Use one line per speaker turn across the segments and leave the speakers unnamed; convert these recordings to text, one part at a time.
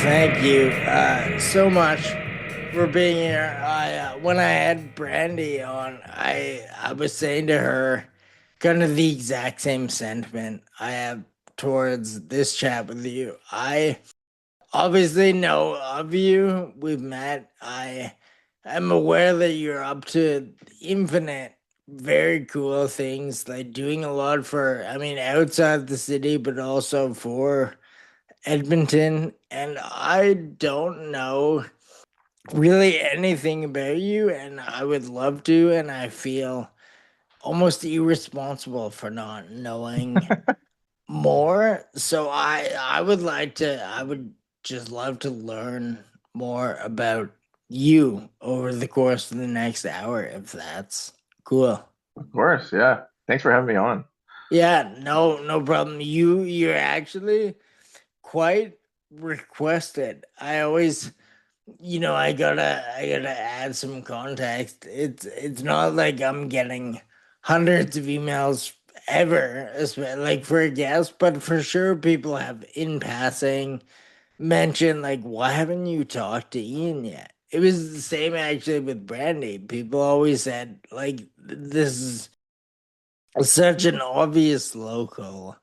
Thank you so much for being here. When I had Brandy on, I was saying to her kind of the exact same sentiment I have towards this chat with you. I obviously know of you. We've met. I am aware that you're up to infinite, very cool things, like doing a lot for, I mean, outside the city, but also for Edmonton, and I don't know really anything about you, and I would love to, and I feel almost irresponsible for not knowing more. So I would just love to learn more about you over the course of the next hour, if that's cool.
Of course, yeah. Thanks for having me on.
Yeah, no problem. You're actually quite requested. I always I gotta add some context. It's not like I'm getting hundreds of emails ever, like for a guest, but for sure people have in passing mentioned like, why haven't you talked to Ian yet? It was the same actually with Brandy. People always said like this is such an obvious local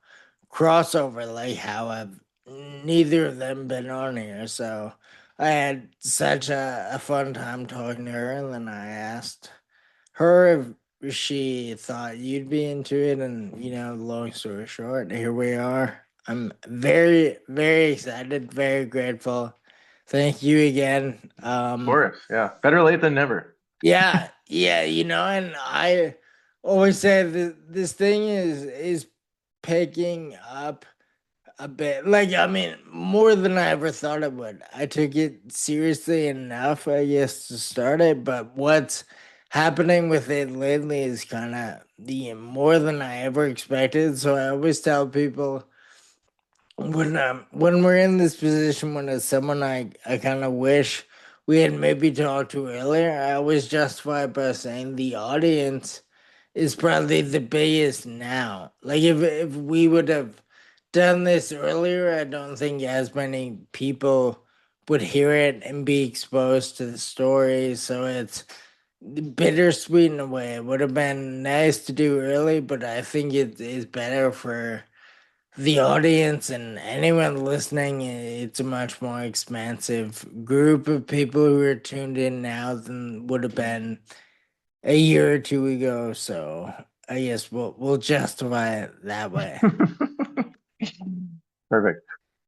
crossover, like how have neither of them been on here. So I had such a fun time talking to her, and then I asked her if she thought you'd be into it, and long story short, here we are. I'm very, very excited, very grateful. Thank you again.
Of course, yeah. Better late than never.
Yeah, and I always say that this thing is picking up a bit. Like, I mean, more than I ever thought it would. I took it seriously enough, I guess, to start it, but what's happening with it lately is kind of the more than I ever expected. So I always tell people when we're in this position when it's someone I kind of wish we had maybe talked to earlier, I always justify it by saying the audience is probably the biggest now. Like if we would have done this earlier, I don't think as many people would hear it and be exposed to the story. So it's bittersweet in a way. It would have been nice to do early, but I think it is better for the audience and anyone listening. It's a much more expansive group of people who are tuned in now than would have been a year or two ago. So I guess we'll justify it that way.
Perfect.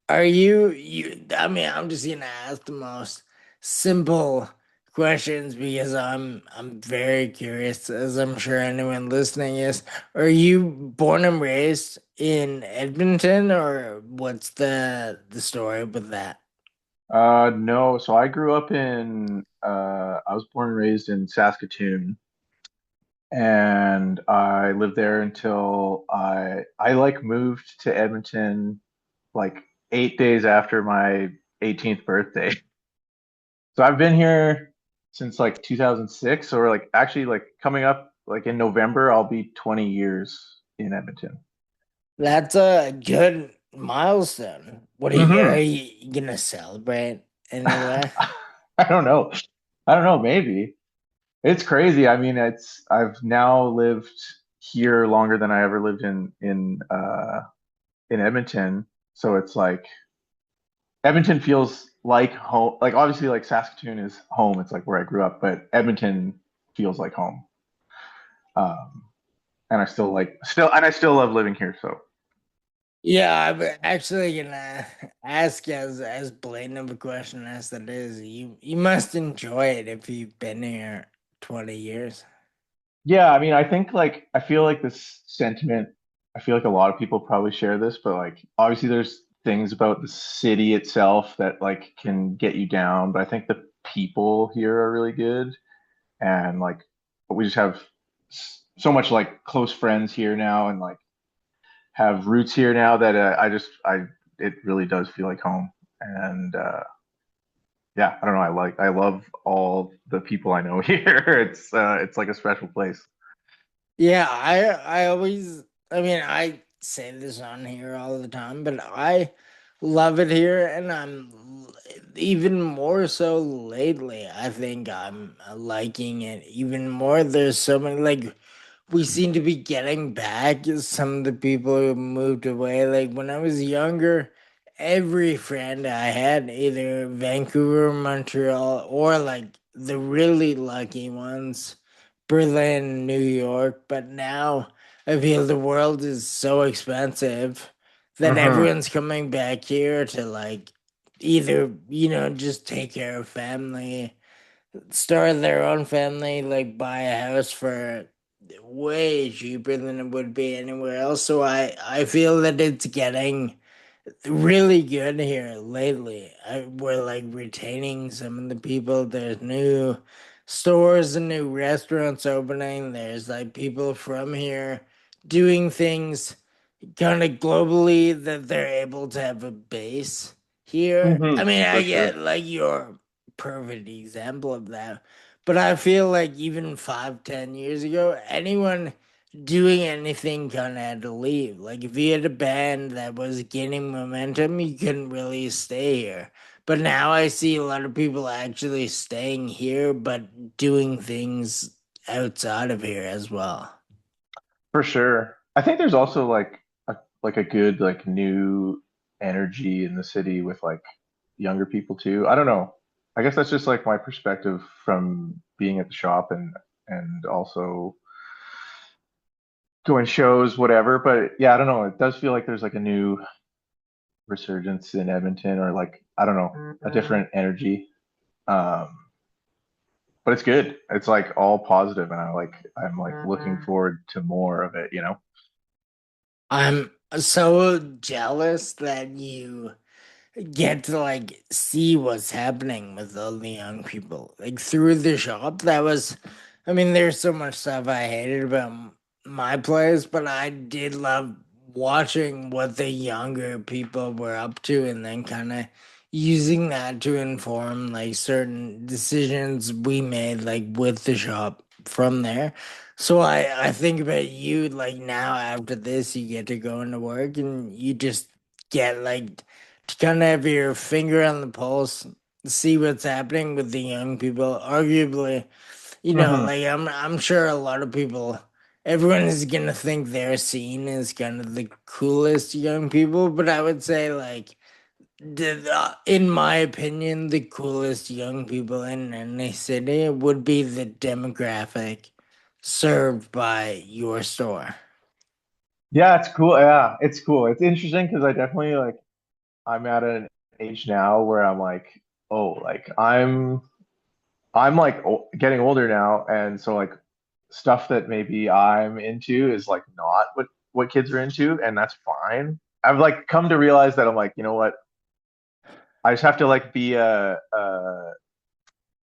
Are you? I mean, I'm just gonna ask the most simple questions because I'm very curious, as I'm sure anyone listening is. Are you born and raised in Edmonton, or what's the story with that?
No, so I grew up I was born and raised in Saskatoon, and I lived there until I like moved to Edmonton like 8 days after my 18th birthday. So I've been here since like 2006, or like actually like coming up like in November, I'll be 20 years in Edmonton.
That's a good milestone. What are
Hmm.
you gonna celebrate anyway?
I don't know. I don't know, maybe. It's crazy. I mean, I've now lived here longer than I ever lived in Edmonton. So it's like Edmonton feels like home. Like obviously like Saskatoon is home. It's like where I grew up, but Edmonton feels like home. Um, and I still love living here. So
Yeah, I'm actually gonna ask as blatant of a question as that is. You must enjoy it if you've been here 20 years.
yeah, I mean, I feel like this sentiment, I feel like a lot of people probably share this, but like obviously there's things about the city itself that like can get you down, but I think the people here are really good, and like we just have so much like close friends here now, and like have roots here now that I it really does feel like home. And yeah, I don't know, I love all the people I know here. It's like a special place.
Yeah, I always I mean I say this on here all the time, but I love it here and I'm even more so lately. I think I'm liking it even more. There's so many like we seem to be getting back some of the people who moved away. Like when I was younger, every friend I had, either Vancouver, Montreal, or like the really lucky ones, Berlin, New York. But now I feel the world is so expensive that
Hmm.
everyone's coming back here to like either, just take care of family, start their own family, like buy a house for way cheaper than it would be anywhere else. So I feel that it's getting really good here lately. We're like retaining some of the people. There's new stores and new restaurants opening. There's like people from here doing things kind of globally that they're able to have a base here.
Hmm.
I mean,
For
I get
sure.
like you're a perfect example of that, but I feel like even 5, 10 years ago, anyone doing anything kind of had to leave. Like if you had a band that was gaining momentum, you couldn't really stay here. But now I see a lot of people actually staying here, but doing things outside of here as well.
For sure. I think there's also like a good like new energy in the city with like younger people too. I don't know. I guess that's just like my perspective from being at the shop and also going shows, whatever. But yeah, I don't know. It does feel like there's like a new resurgence in Edmonton or like I don't know, a different energy. Um, but it's good. It's like all positive and I'm like looking forward to more of it, you know?
I'm so jealous that you get to like see what's happening with all the young people like through the shop. That was, I mean, there's so much stuff I hated about my place, but I did love watching what the younger people were up to and then kind of using that to inform like certain decisions we made like with the shop from there. So I think about you like now after this you get to go into work and you just get like to kind of have your finger on the pulse, see what's happening with the young people. Arguably,
Hmm.
like I'm sure a lot of people, everyone is gonna think their scene is kind of the coolest young people, but I would say like, in my opinion, the coolest young people in any city would be the demographic served by your store.
Yeah, it's cool. Yeah, it's cool. It's interesting because I definitely like I'm at an age now where I'm like, oh, like I'm like getting older now, and so like stuff that maybe I'm into is like not what kids are into, and that's fine. I've like come to realize that I'm like, you know what? I just have to like be a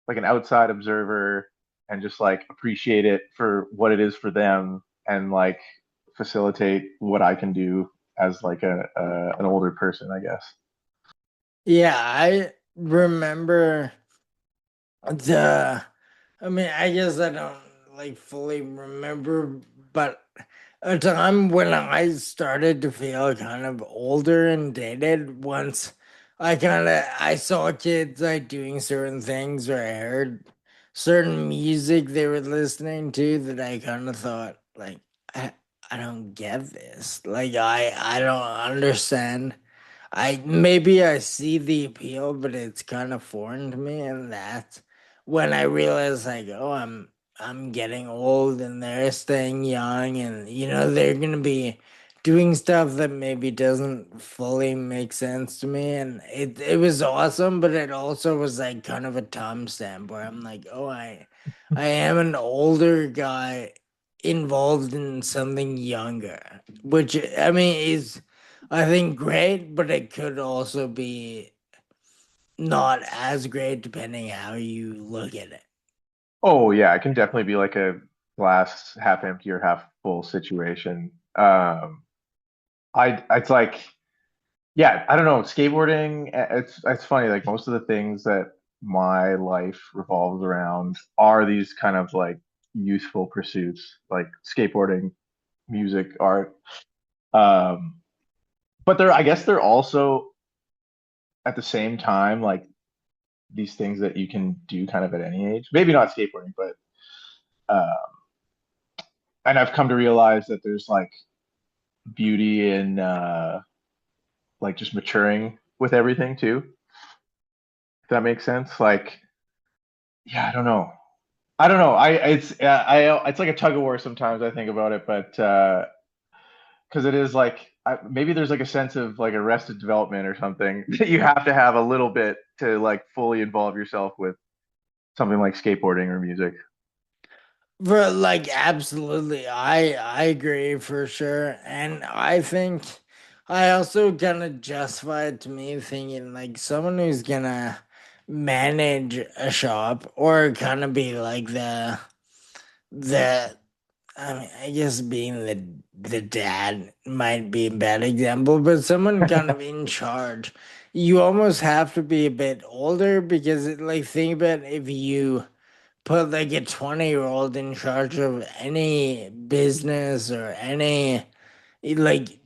like an outside observer and just like appreciate it for what it is for them and like facilitate what I can do as like a an older person, I guess.
Yeah, I remember the I mean, I guess I don't like fully remember, but a time when I started to feel kind of older and dated once I saw kids like doing certain things or I heard certain music they were listening to that I kind of thought like I I don't get this. Like I don't understand. I maybe I see the appeal, but it's kind of foreign to me, and that's when I realize like, oh, I'm getting old, and they're staying young, and they're gonna be doing stuff that maybe doesn't fully make sense to me, and it was awesome, but it also was like kind of a timestamp where I'm like, oh, I am an older guy involved in something younger, which I mean is I think great, but it could also be not as great depending how you look at it.
Oh yeah, it can definitely be like a glass half empty or half full situation. It's like yeah, I don't know, skateboarding, it's funny, like most of the things that my life revolves around are these kind of like youthful pursuits, like skateboarding, music, art. Um, but I guess they're also at the same time like these things that you can do kind of at any age. Maybe not skateboarding, but uh, and I've come to realize that there's like beauty in like just maturing with everything too. If that makes sense. Like, yeah, I don't know. I don't know. It's like a tug of war sometimes I think about it, but because it is like maybe there's like a sense of like arrested development or something that you have to have a little bit to like fully involve yourself with something like skateboarding or music.
For like absolutely, I agree for sure, and I think I also gonna justify it to me thinking like someone who's gonna manage a shop or kind of be like the I mean I guess being the dad might be a bad example, but someone kind of in charge. You almost have to be a bit older because like think about if you put like a 20-year-old in charge of any business or any like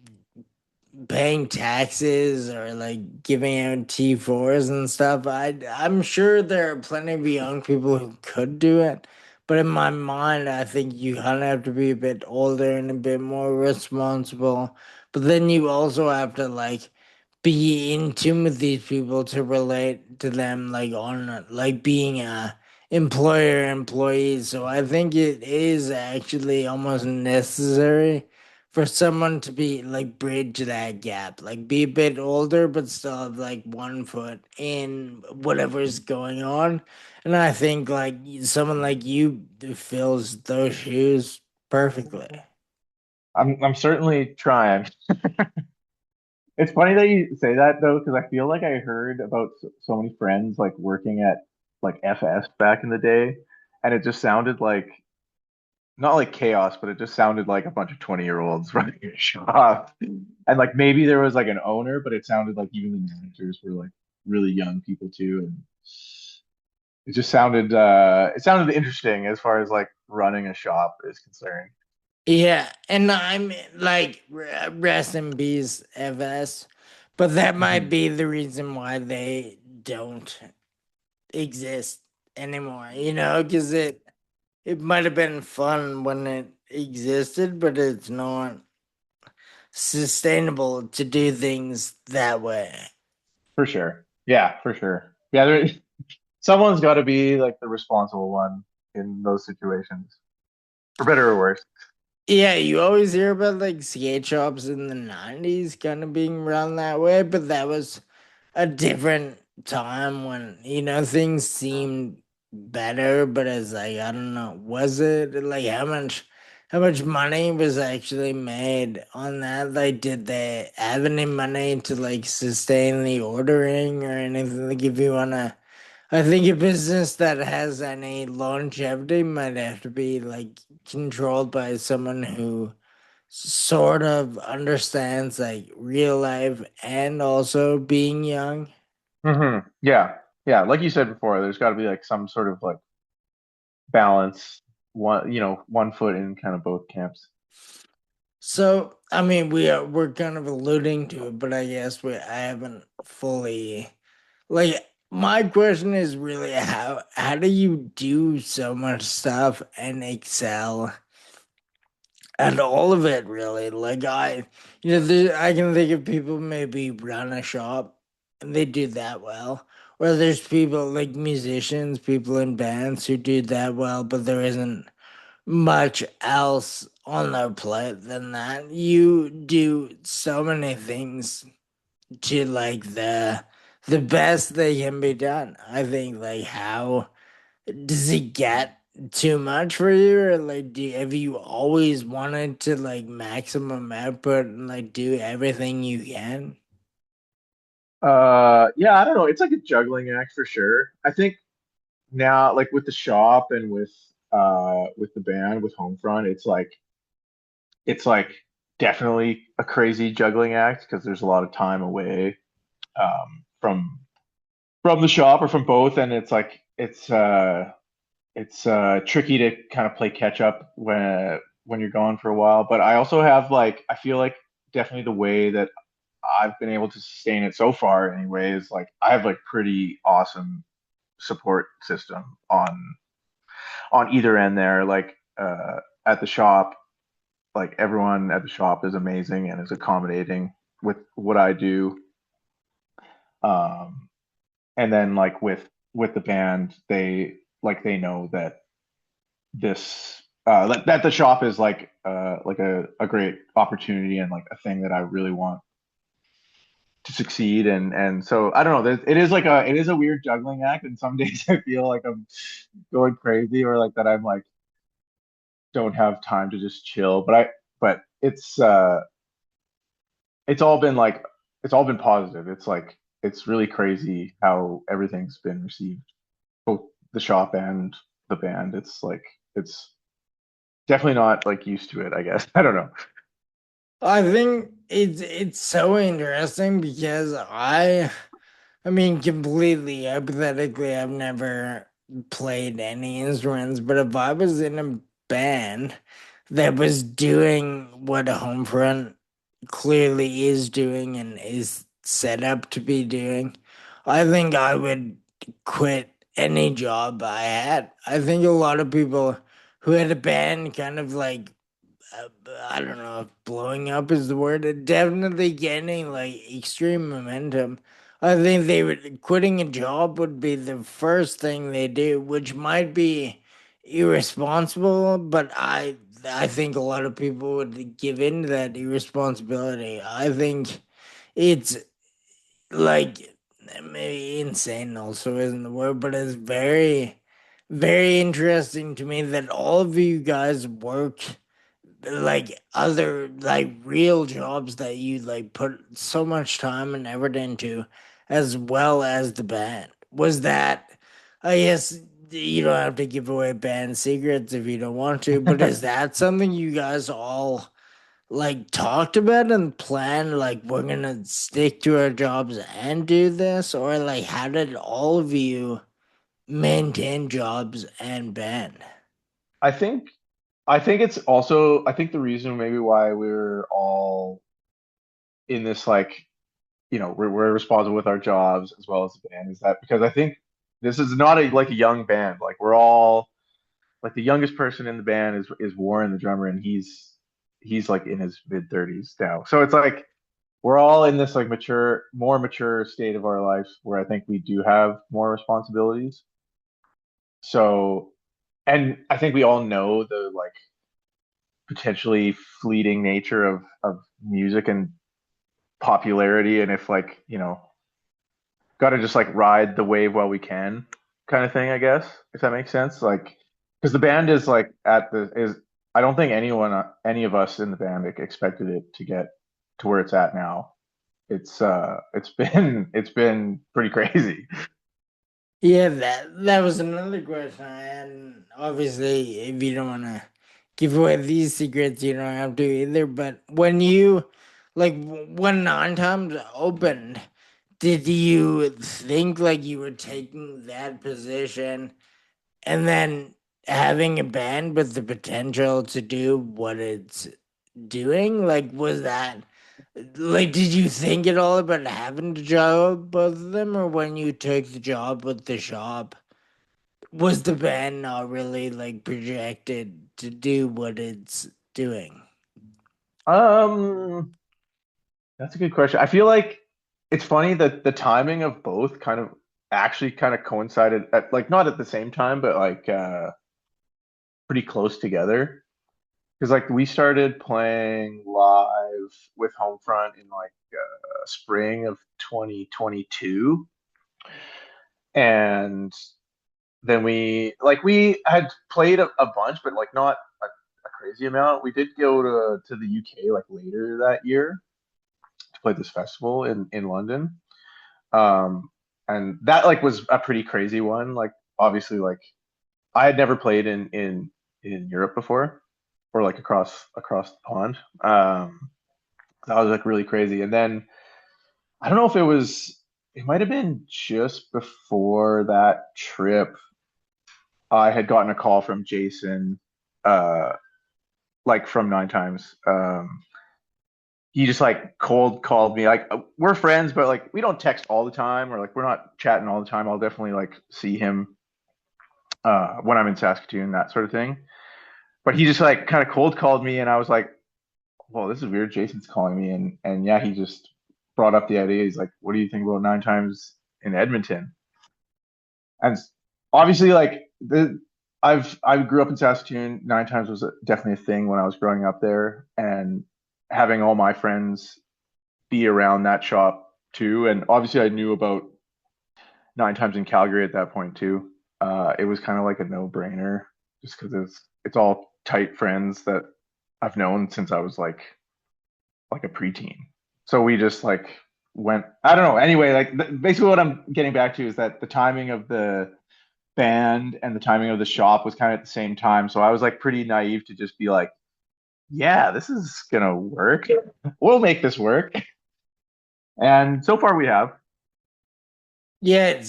paying taxes or like giving out T4s and stuff. I'm sure there are plenty of young people who could do it, but in my mind, I think you kind of have to be a bit older and a bit more responsible. But then you also have to like be in tune with these people to relate to them like on like being a employer employee. So I think it is actually almost necessary for someone to be like bridge that gap, like be a bit older but still have like one foot in whatever's going on. And I think like someone like you fills those shoes perfectly.
I'm certainly trying. It's funny that you say that though, because I feel like I heard about so many friends like working at like FS back in the day, and it just sounded like not like chaos, but it just sounded like a bunch of 20-year-olds running a shop. And like maybe there was like an owner, but it sounded like even the managers were like really young people too. And it sounded interesting as far as like running a shop is concerned.
Yeah, and I'm like rest in peace, FS, but that might
Mhm.
be the reason why they don't exist anymore. You know, because it might have been fun when it existed, but it's not sustainable to do things that way.
For sure. Yeah, for sure. Yeah, someone's got to be like the responsible one in those situations, for better or worse.
Yeah, you always hear about like skate shops in the 90s kind of being run that way, but that was a different time when, things seemed better, but it's like, I don't know, was it like how much money was actually made on that? Like, did they have any money to like sustain the ordering or anything? Like, if you wanna I think a business that has any longevity might have to be like controlled by someone who sort of understands like real life and also being young.
Yeah, yeah. Like you said before, there's got to be like some sort of like balance. One foot in kind of both camps.
So, I mean, we're kind of alluding to it, but I guess I haven't fully like my question is really how do you do so much stuff and excel and all of it really like I can think of people maybe run a shop and they do that well, or there's people like musicians, people in bands who do that well, but there isn't much else on their plate than that. You do so many things to like the best they can be done. I think like how does it get too much for you, or like have you always wanted to like maximum output and like do everything you can?
Yeah, I don't know. It's like a juggling act for sure. I think now, like with the shop and with the band with Homefront, it's like definitely a crazy juggling act because there's a lot of time away from the shop or from both, and it's tricky to kind of play catch up when you're gone for a while. But I also have like I feel like definitely the way that I've been able to sustain it so far anyway is like I have like pretty awesome support system on either end there. Like at the shop, like everyone at the shop is amazing and is accommodating with what I do. Um, and then like with the band, they know that that the shop is like a great opportunity and like a thing that I really want to succeed. And so I don't know, it is a weird juggling act, and some days I feel like I'm going crazy, or like that I'm like don't have time to just chill. But it's all been like it's all been positive. It's like it's really crazy how everything's been received, both the shop and the band. It's like it's definitely not like used to it, I guess. I don't know.
I think it's so interesting because I mean, completely hypothetically, I've never played any instruments, but if I was in a band that was doing what a Homefront clearly is doing and is set up to be doing, I think I would quit any job I had. I think a lot of people who had a band kind of like uh, I don't know if blowing up is the word. Definitely getting like extreme momentum. I think they would quitting a job would be the first thing they do, which might be irresponsible, but I think a lot of people would give in to that irresponsibility. I think it's like maybe insane also isn't the word, but it's very interesting to me that all of you guys work like other like real jobs that you like put so much time and effort into as well as the band. Was that, I guess you don't have to give away band secrets if you don't want to, but is that something you guys all like talked about and planned, like we're gonna stick to our jobs and do this, or like how did all of you maintain jobs and band?
I think I think it's also I think the reason maybe why we're all in this like we're responsible with our jobs as well as the band is that because I think this is not a young band. Like we're all like the youngest person in the band is Warren, the drummer, and he's like in his mid 30s now. So it's like we're all in this like more mature state of our lives where I think we do have more responsibilities. So, and I think we all know the like potentially fleeting nature of music and popularity, and if like got to just like ride the wave while we can, kind of thing, I guess, if that makes sense. Like, because the band is like at the is I don't think any of us in the band expected it to get to where it's at now. It's been pretty crazy.
Yeah, that was another question I had. And obviously, if you don't want to give away these secrets, you don't have to either. But when you, like, when Nine Times opened, did you think like you were taking that position and then having a band with the potential to do what it's doing? Like, was that like, did you think at all about having to job both of them, or when you took the job with the shop? Was the band not really like projected to do what it's doing?
Um, that's a good question. I feel like it's funny that the timing of both kind of actually kind of coincided at like not at the same time, but like pretty close together. Because like we started playing live with Homefront in like spring of 2022, and then we had played a bunch, but like not a crazy amount. We did go to the UK like later that year to play this festival in London, and that like was a pretty crazy one. Like obviously like I had never played in Europe before or like across the pond. That was like really crazy. And then I don't know if it might have been just before that trip. I had gotten a call from Jason, uh, like from Nine Times. he just like cold called me. Like we're friends, but like we don't text all the time, or like we're not chatting all the time. I'll definitely like see him when I'm in Saskatoon, that sort of thing. But he just like kind of cold called me, and I was like, "Well, this is weird. Jason's calling me," and yeah, he just brought up the idea. He's like, "What do you think about nine times in Edmonton?" And obviously, like I grew up in Saskatoon. Nine times was definitely a thing when I was growing up there, and having all my friends be around that shop too. And obviously, I knew about nine times in Calgary at that point too. It was kind of like a no-brainer just because it's all tight friends that I've known since I was like a preteen. So we just like went. I don't know. Anyway, like basically what I'm getting back to is that the timing of the band and the timing of the shop was kind of at the same time. So I was like pretty naive to just be like, yeah, this is gonna work. We'll make this work. And so far we have.
Yeah,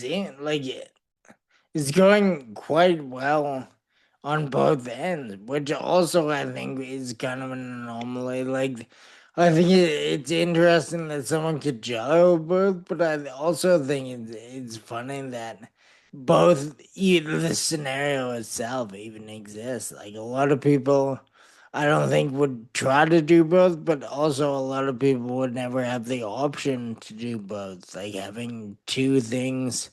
it's going quite well on both ends, which also I think is kind of an anomaly. Like, I think it's interesting that someone could juggle both, but I also think it's funny that the scenario itself even exists. Like, a lot of people, I don't think would try to do both, but also a lot of people would never have the option to do both. Like, having two things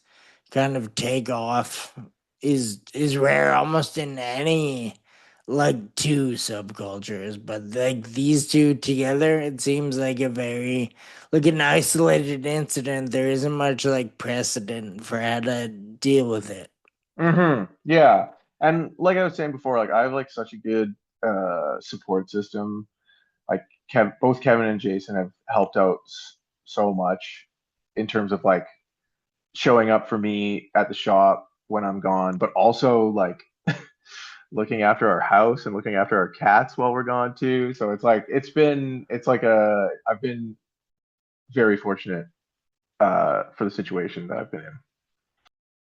kind of take off is rare almost in any like two subcultures, but like these two together, it seems like a very like an isolated incident. There isn't much like precedent for how to deal with it.
Yeah. And like I was saying before, like I have like such a good support system. Like both Kevin and Jason have helped out so much in terms of like showing up for me at the shop when I'm gone, but also like looking after our house and looking after our cats while we're gone too. So it's like it's like a I've been very fortunate for the situation that I've been in.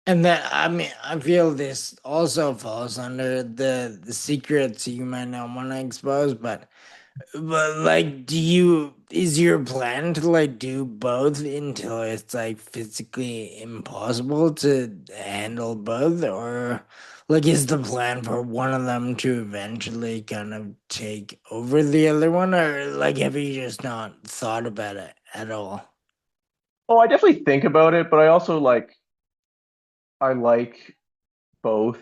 And that I mean, I feel this also falls under the secrets you might not want to expose, but like, is your plan to like do both until it's like physically impossible to handle both? Or like, is the plan for one of them to eventually kind of take over the other one? Or like, have you just not thought about it at all?
Oh, I definitely think about it, but I also I like both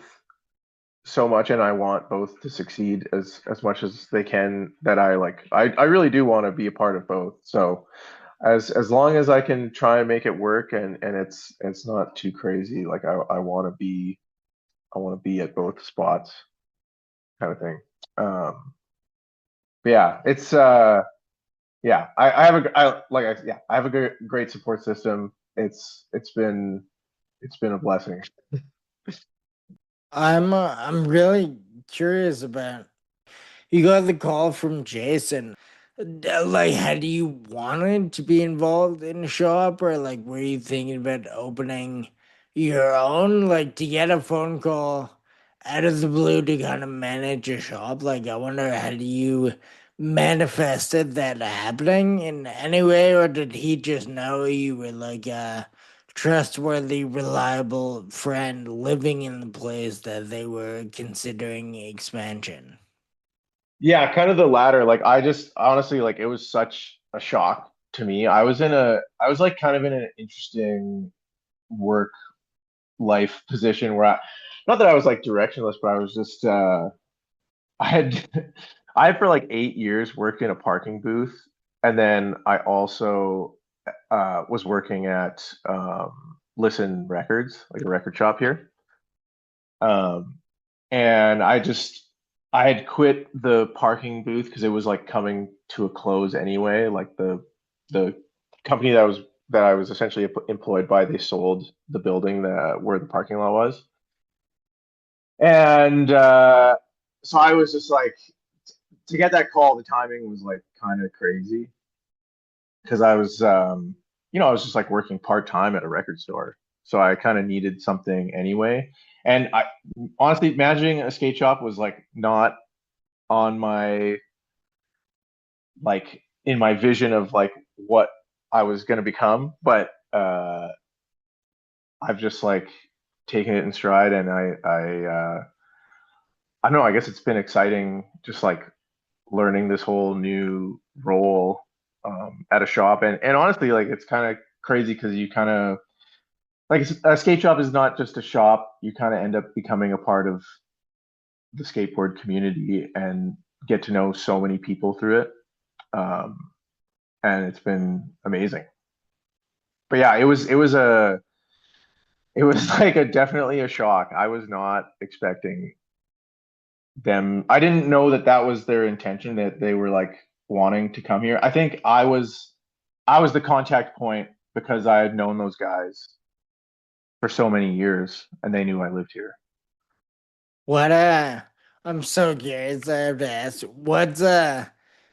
so much and I want both to succeed as much as they can that I really do want to be a part of both. So as long as I can try and make it work and it's not too crazy, like I want to be at both spots kind of thing. But yeah, it's yeah, I have a I like I yeah, I have a great support system. It's been a blessing.
I'm really curious about. You got the call from Jason. Like, had you wanted to be involved in a shop, or like, were you thinking about opening your own? Like, to get a phone call out of the blue to kind of manage a shop. Like, I wonder, had you manifested that happening in any way, or did he just know you were like a trustworthy, reliable friend living in the place that they were considering expansion?
Yeah, kind of the latter. Like I just honestly like it was such a shock to me. I was like kind of in an interesting work life position where not that I was like directionless, but I was just I had I had for like 8 years worked in a parking booth, and then I also was working at Listen Records, like a record shop here. Um, and I had quit the parking booth because it was like coming to a close anyway. Like the company that I was essentially employed by, they sold the building that where the parking lot was, and so I was just like to get that call. The timing was like kind of crazy because I was I was just like working part time at a record store, so I kind of needed something anyway. And I honestly managing a skate shop was like not on my like in my vision of like what I was going to become, but I've just like taken it in stride, and I don't know. I guess it's been exciting, just like learning this whole new role at a shop, and honestly, like it's kind of crazy because you kind of like a skate shop is not just a shop. You kind of end up becoming a part of the skateboard community and get to know so many people through it. Um, and it's been amazing. But yeah, it was like a definitely a shock. I was not expecting them. I didn't know that that was their intention, that they were like wanting to come here. I think I was the contact point because I had known those guys for so many years and they knew I lived here.
What I'm so curious. I have to ask, what's the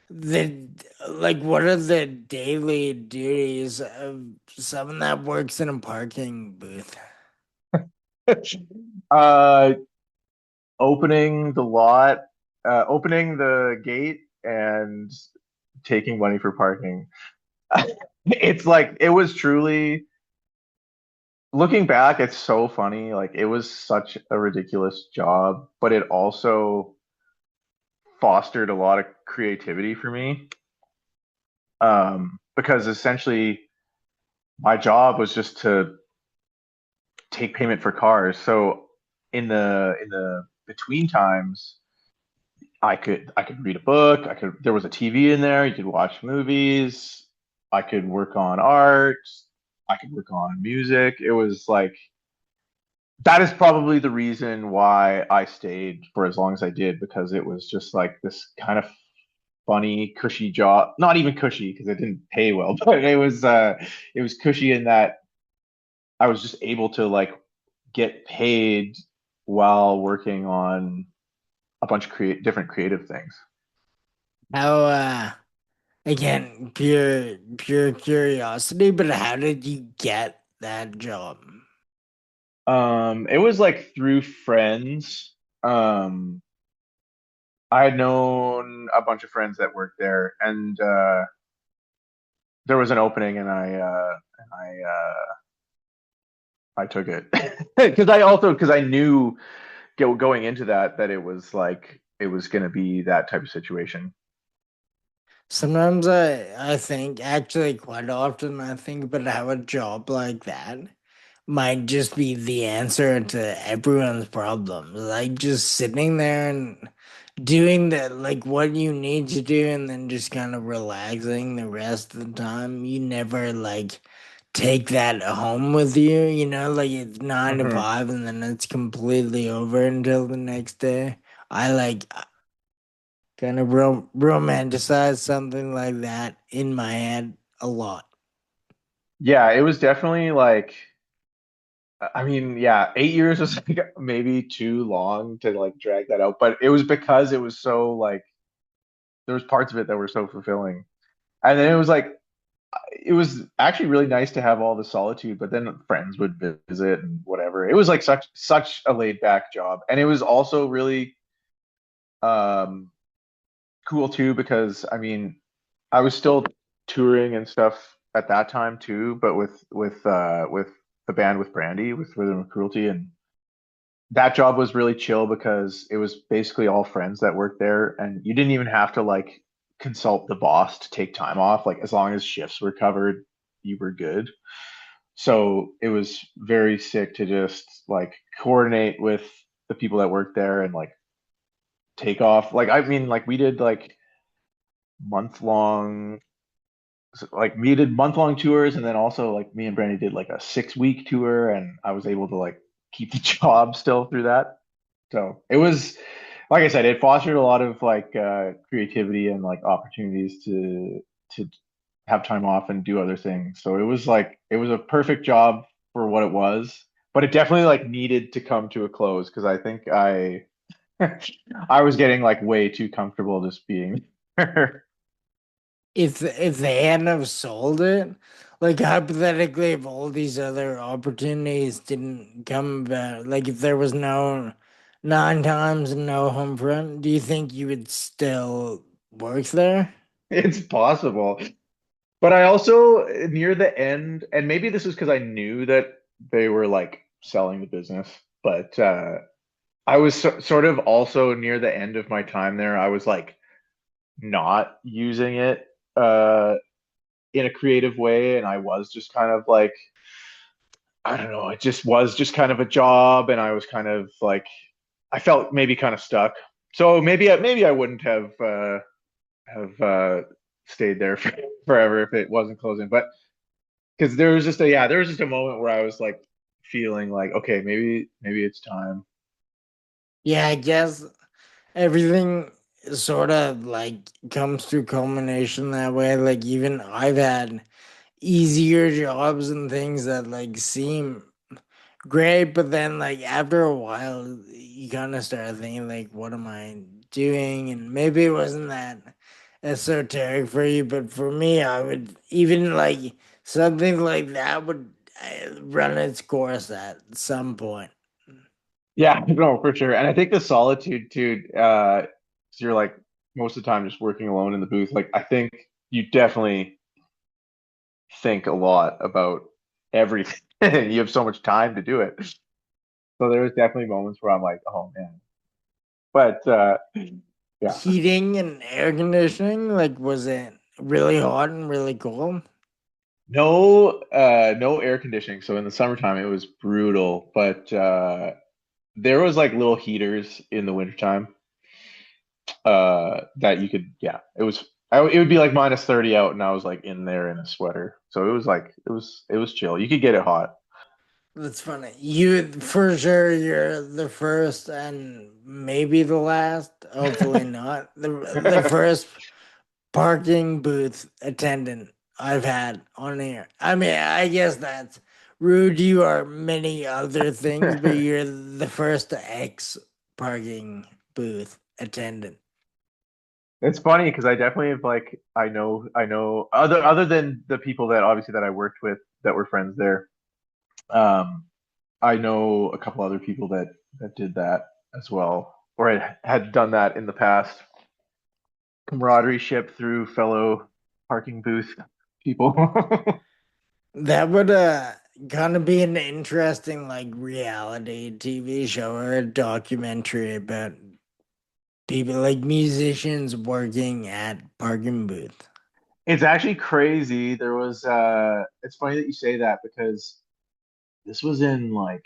what are the daily duties of someone that works in a parking booth?
uh Opening the lot, opening the gate and taking money for parking. It's like it was truly looking back, it's so funny. Like it was such a ridiculous job, but it also fostered a lot of creativity for me. Because essentially my job was just to take payment for cars. So in the between times, I could read a book. I could there was a TV in there. You could watch movies. I could work on art. I could work on music. It was like that is probably the reason why I stayed for as long as I did because it was just like this kind of funny, cushy job. Not even cushy because it didn't pay well, but it was cushy in that I was just able to like get paid while working on a bunch of different creative things.
How again, pure curiosity, but how did you get that job?
It was like through friends. Um, I had known a bunch of friends that worked there, and there was an opening, and I took it because I knew going into that it was like it was going to be that type of situation.
Sometimes I think actually quite often I think about how a job like that might just be the answer to everyone's problems. Like just sitting there and doing the like what you need to do and then just kind of relaxing the rest of the time. You never like take that home with you, like it's nine to
Hmm.
five and then it's completely over until the next day. I like kind of romanticize something like that in my head a lot.
Yeah, it was definitely like I mean, yeah, 8 years was like maybe too long to like drag that out, but it was because it was so like there was parts of it that were so fulfilling. And then it was like it was actually really nice to have all the solitude, but then friends would visit and whatever. It was like such a laid back job. And it was also really um cool too because I mean, I was still touring and stuff at that time too, but with the band with Brandy, with Rhythm of Cruelty, and that job was really chill because it was basically all friends that worked there, and you didn't even have to like consult the boss to take time off. Like as long as shifts were covered, you were good. So it was very sick to just like coordinate with the people that worked there and like take off. Like I mean, like we did like month long, like we did month long tours, and then also like me and Brandy did like a 6 week tour, and I was able to like keep the job still through that. So it was, like I said, it fostered a lot of like creativity and like opportunities to have time off and do other things. So it was like it was a perfect job for what it was, but it definitely like needed to come to a close because I think I I was getting like way too comfortable just being.
If they hadn't have sold it, like hypothetically, if all these other opportunities didn't come about, like if there was no nine times and no home front, do you think you would still work there?
It's possible. But I also near the end, and maybe this is because I knew that they were like selling the business, but I was sort of also near the end of my time there. I was like not using it in a creative way, and I was just kind of like I don't know, it just was just kind of a job, and I was kind of like I felt maybe kind of stuck. So maybe I wouldn't have stayed there forever if it wasn't closing, but because there was just a moment where I was like feeling like okay maybe it's time.
Yeah, I guess everything sort of like comes to culmination that way. Like even I've had easier jobs and things that like seem great, but then like after a while you kind of start thinking like what am I doing? And maybe it wasn't that esoteric for you, but for me I would even like something like that would run its course at some point.
Yeah, no, for sure. And I think the solitude too, 'cause you're like most of the time just working alone in the booth. Like I think you definitely think a lot about everything. You have so much time to do it. So there was definitely moments where I'm like, oh man. But yeah.
Heating and air conditioning, like was it really hot and really cold?
No air conditioning. So in the summertime it was brutal, but there was like little heaters in the wintertime that you could yeah, it would be like minus 30 out and I was like in there in a sweater. So it was like it was chill. You could get it hot.
That's funny. You for sure you're the first and maybe the last, hopefully not. The first parking booth attendant I've had on here. I mean, I guess that's rude. You are many other things, but you're the first ex parking booth attendant.
It's funny because I definitely have like I know other than the people that obviously that I worked with that were friends there. Um, I know a couple other people that did that as well, or had done that in the past. Camaraderie ship through fellow parking booth people.
That would kind of be an interesting like reality TV show or a documentary about people like musicians working at parking booth.
It's actually crazy. It's funny that you say that because this was in like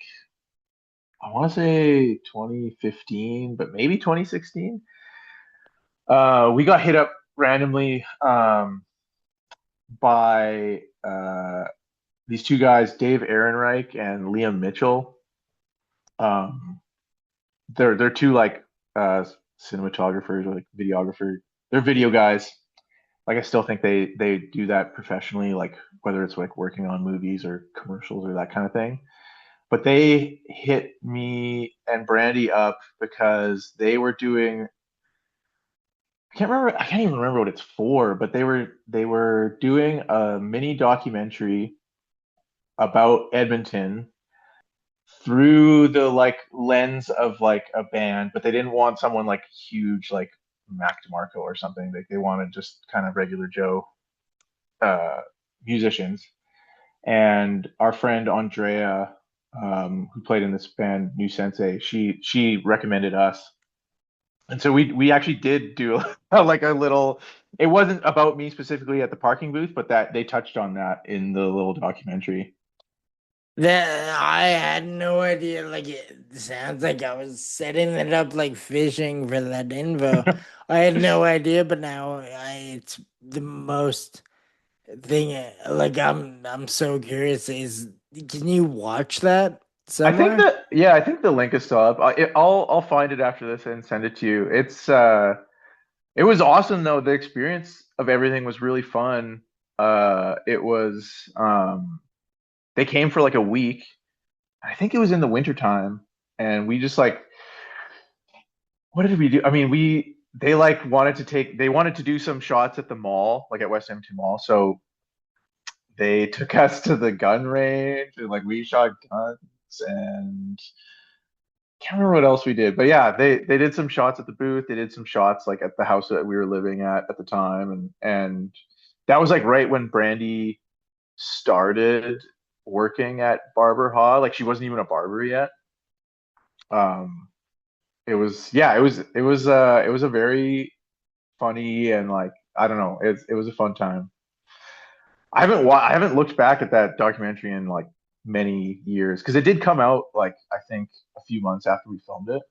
I want to say 2015, but maybe 2016. We got hit up randomly by these two guys, Dave Ehrenreich and Liam Mitchell. Um, they're two like cinematograpers or like videographers. They're video guys. Like I still think they do that professionally, like whether it's like working on movies or commercials or that kind of thing. But they hit me and Brandy up because they were doing I can't even remember what it's for, but they were doing a mini documentary about Edmonton through the like lens of like a band, but they didn't want someone like huge like Mac DeMarco or something. They wanted just kind of regular Joe uh musicians. And our friend Andrea, who played in this band New Sensei, she recommended us. And so we actually did do like a little. It wasn't about me specifically at the parking booth, but that they touched on that in the little documentary.
That I had no idea. Like it sounds like I was setting it up like fishing for that info. I had no idea, but now it's the most thing. Like I'm so curious. Is can you watch that
I think
somewhere?
that yeah, I think the link is still up. I'll find it after this and send it to you. It was awesome though. The experience of everything was really fun. It was they came for like a week. I think it was in the winter time, and we just like what did we do? I mean, they like they wanted to do some shots at the mall, like at West Edmonton Mall. So they took us to the gun range and like we shot guns and can't remember what else we did, but yeah, they did some shots at the booth. They did some shots like at the house that we were living at the time, and that was like right when Brandy started working at Barber Hall. Like she wasn't even a barber yet. Um, it was yeah, it was a very funny and like I don't know, it was a fun time. I haven't looked back at that documentary in like many years because it did come out like I think a few months after we filmed it.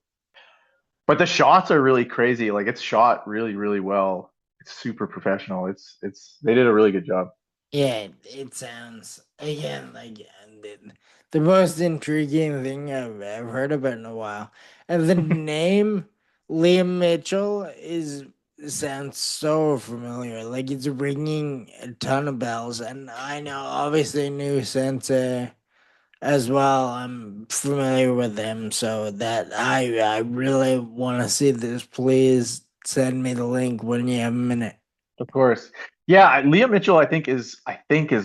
But the shots are really crazy. Like it's shot really, really well. It's super professional. It's they did a really good job.
Yeah, it sounds again like the most intriguing thing I've ever heard about in a while. And the name Liam Mitchell is sounds so familiar. Like it's ringing a ton of bells. And I know obviously New Sense as well. I'm familiar with them, so that I really want to see this. Please send me the link when you have a minute.
Of course. Yeah, Liam Mitchell I think is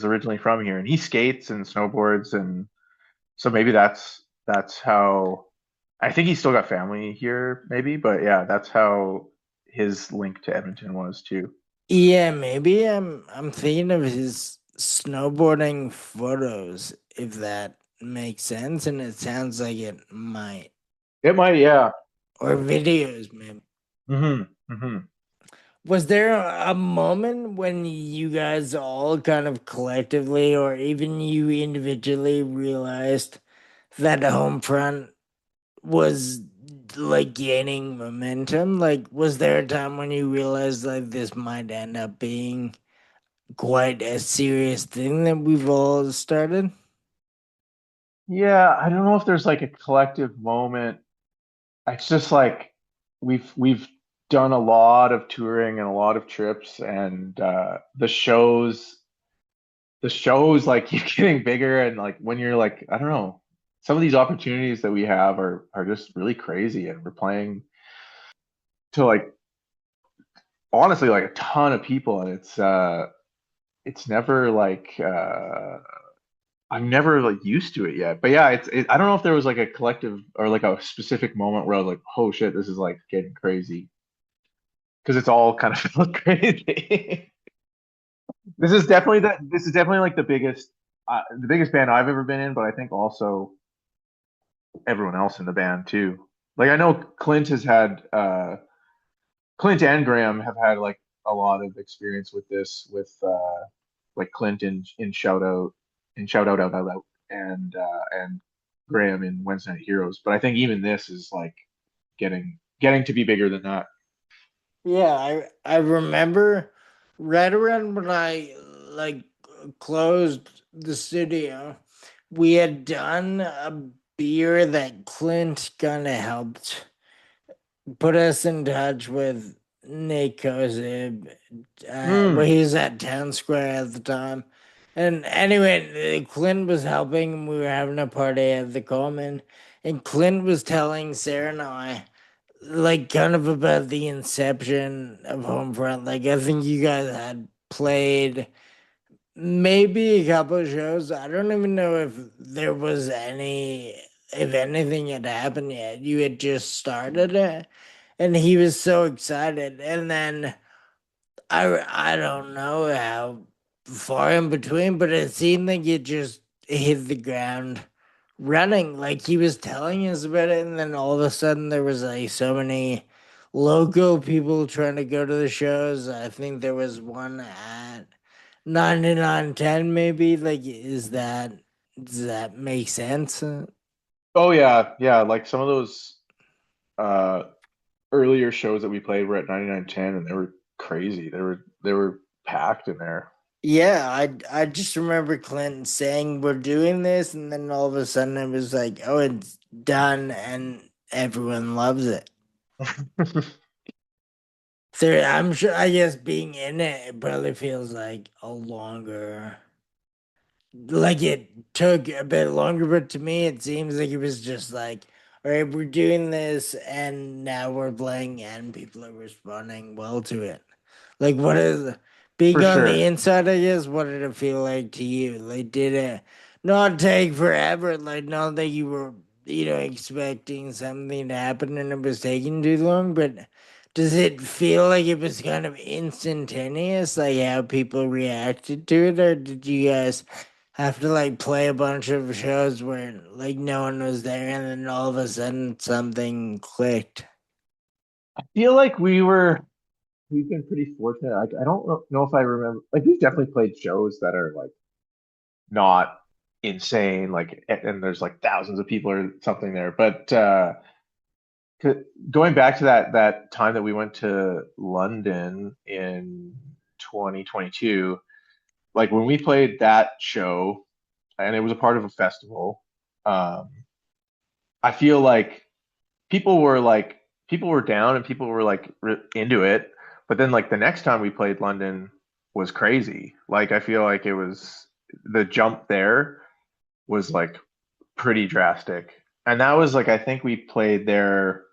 originally from here and he skates and snowboards and so maybe that's how I think he's still got family here maybe, but yeah, that's how his link to Edmonton was too.
Yeah, maybe I'm thinking of his snowboarding photos, if that makes sense, and it sounds like it might.
It might, yeah.
Or videos, maybe.
Hmm. Hmm.
Was there a moment when you guys all kind of collectively, or even you individually, realized that Homefront was like gaining momentum? Like, was there a time when you realized like this might end up being quite a serious thing that we've all started?
Yeah, I don't know if there's like a collective moment. It's just like we've done a lot of touring and a lot of trips and the shows like keep getting bigger and like when you're like I don't know some of these opportunities that we have are just really crazy and we're playing to like honestly like a ton of people and it's never like I'm never like used to it yet. But yeah, I don't know if there was like a collective or like a specific moment where I was like, oh shit, this is like getting crazy. Because it's all kind of felt crazy. This is definitely like the biggest band I've ever been in, but I think also everyone else in the band too. Like I know Clint and Graham have had like a lot of experience with this with like Clint in Shout Out and Graham in Wednesday Night Heroes. But I think even this is like getting to be bigger than that.
Yeah, I remember right around when I like closed the studio, we had done a beer that Clint kind of helped put us in touch with Nik Kozub. Well,
Mm,
he was at Town Square at the time. And anyway, Clint was helping, and we were having a party at the Common. And Clint was telling Sarah and I, like, kind of about the inception of Homefront. Like, I think you guys had played maybe a couple of shows. I don't even know if there was if anything had happened yet. You had just started it, and he was so excited. And then I don't know how far in between, but it seemed like it just hit the ground running. Like he was telling us about it, and then all of a sudden there was like so many local people trying to go to the shows. I think there was one at 9910 maybe. Like does that make sense?
oh yeah, yeah. Like some of those uh earlier shows that we played were at 9910 and they were crazy. They were packed in there.
Yeah, I just remember Clinton saying we're doing this, and then all of a sudden it was like, oh, it's done, and everyone loves it. So I'm sure, I guess being in it, it probably feels like a longer, like it took a bit longer, but to me it seems like it was just like, all right, we're doing this, and now we're playing, and people are responding well to it. Like, what is being
For
on the
sure.
inside? I guess. What did it feel like to you? Like, did it not take forever? Like, not that you were expecting something to happen and it was taking too long, but does it feel like it was kind of instantaneous, like how people reacted to it, or did you guys have to like play a bunch of shows where like no one was there and then all of a sudden something clicked?
I feel like we've been pretty fortunate. Like I don't know if I remember. Like we've definitely played shows that are like not insane, like and there's like thousands of people or something there. But going back to that time that we went to London in 2022, like when we played that show, and it was a part of a festival. Um, I feel like people were down and people were like into it, but then like the next time we played London was crazy. Like I feel like it was the jump there was like pretty drastic. And that was like I think we played there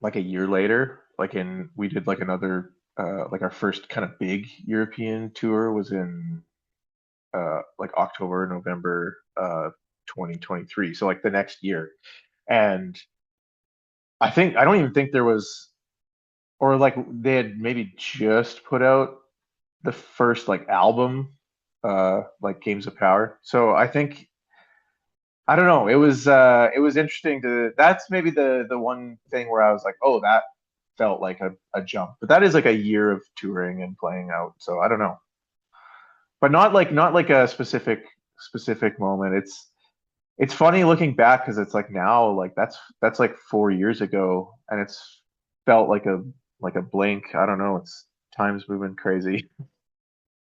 like a year later. We did like another like our first kind of big European tour was in like October, November 2023. So like the next year. And I don't even think there was or like they had maybe just put out the first like album like Games of Power. So I think I don't know. It was interesting to that's maybe the one thing where I was like, oh, that felt like a jump. But that is like a year of touring and playing out. So I don't know. But not like a specific moment. It's funny looking back because it's like now like that's like 4 years ago and it's felt like a blink. I don't know. It's time's moving crazy.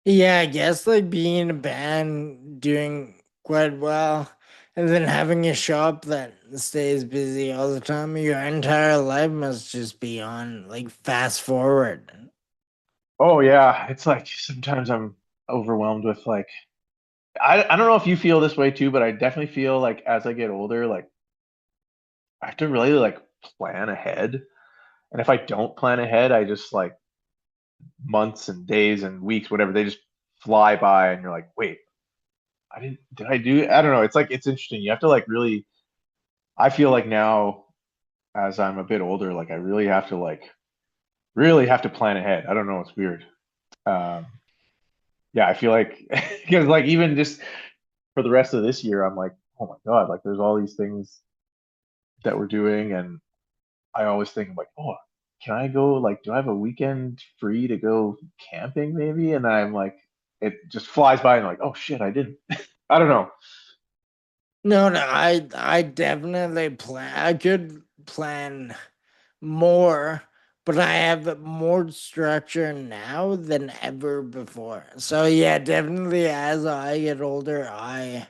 Yeah, I guess like being in a band, doing quite well, and then having a shop that stays busy all the time, your entire life must just be on like fast forward.
Oh yeah, it's like sometimes I'm overwhelmed with like I don't know if you feel this way too, but I definitely feel like as I get older, like I have to really like plan ahead. And if I don't plan ahead, I just like months and days and weeks, whatever, they just fly by and you're like, wait, did I do I don't know. It's like it's interesting. You have to like really I feel like now as I'm a bit older, like I really have to plan ahead. I don't know, it's weird. Um yeah, I feel like because like even just for the rest of this year, I'm like, oh my God, like there's all these things that we're doing and I always think I'm like, oh, can I go like do I have a weekend free to go camping maybe? And I'm like it just flies by and like, oh shit, I didn't. I don't know.
No, no, I definitely plan. I could plan more, but I have more structure now than ever before. So yeah, definitely as I get older, I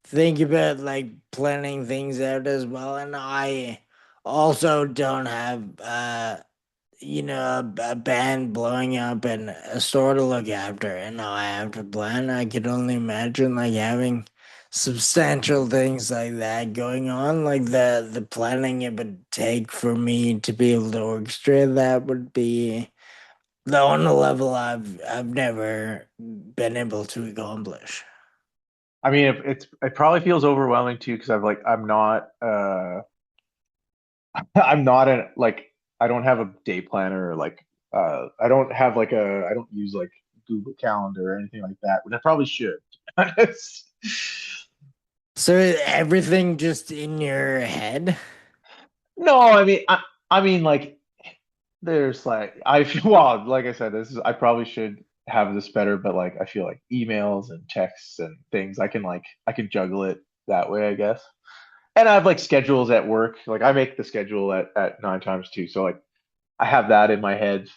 think about like planning things out as well, and I also don't have a band blowing up and a store to look after, and I have to plan. I could only imagine like having substantial things like that going on, like the planning it would take for me to be able to orchestrate that would be on a level I've never been able to accomplish.
I mean, it probably feels overwhelming too because I'm not I'm not a like I don't have a day planner or like I don't have like a I don't use like Google Calendar or anything like that, which I probably should.
So everything just in your head.
No, I mean like there's like I feel well, like I said, this is I probably should have this better, but like I feel like emails and texts and things I can juggle it that way, I guess. And I have like schedules at work. Like I make the schedule at 9 times 2. So like I have that in my head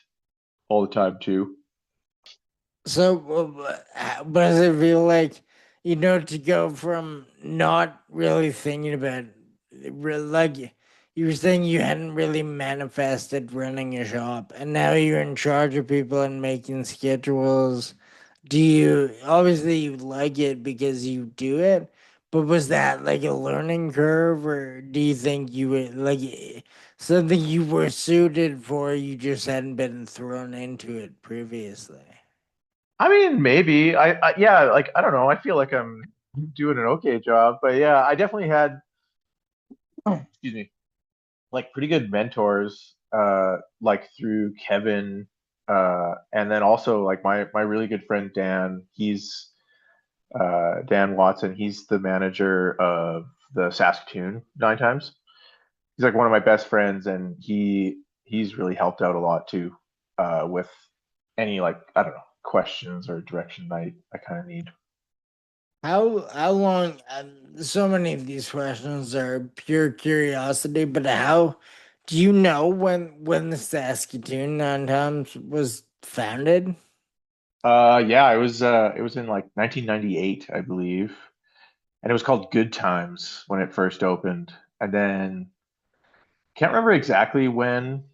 all the time too.
So, what does it feel like, to go from not really thinking about, like you were saying you hadn't really manifested running a shop, and now you're in charge of people and making schedules. Do you, obviously, you like it because you do it, but was that like a learning curve, or do you think you were like something you were suited for, you just hadn't been thrown into it previously?
I mean, maybe yeah, like I don't know. I feel like I'm doing an okay job, but yeah, I definitely had. excuse me, like pretty good mentors, like through Kevin, and then also like my really good friend Dan. He's Dan Watson. He's the manager of the Saskatoon Nine Times. He's like one of my best friends, and he's really helped out a lot too, with any like I don't know questions or direction I kind of need.
How long? So many of these questions are pure curiosity, but how do you know when the Saskatoon Nine Times was founded?
Yeah, it was in like 1998, I believe, and it was called Good Times when it first opened, and then can't remember exactly when,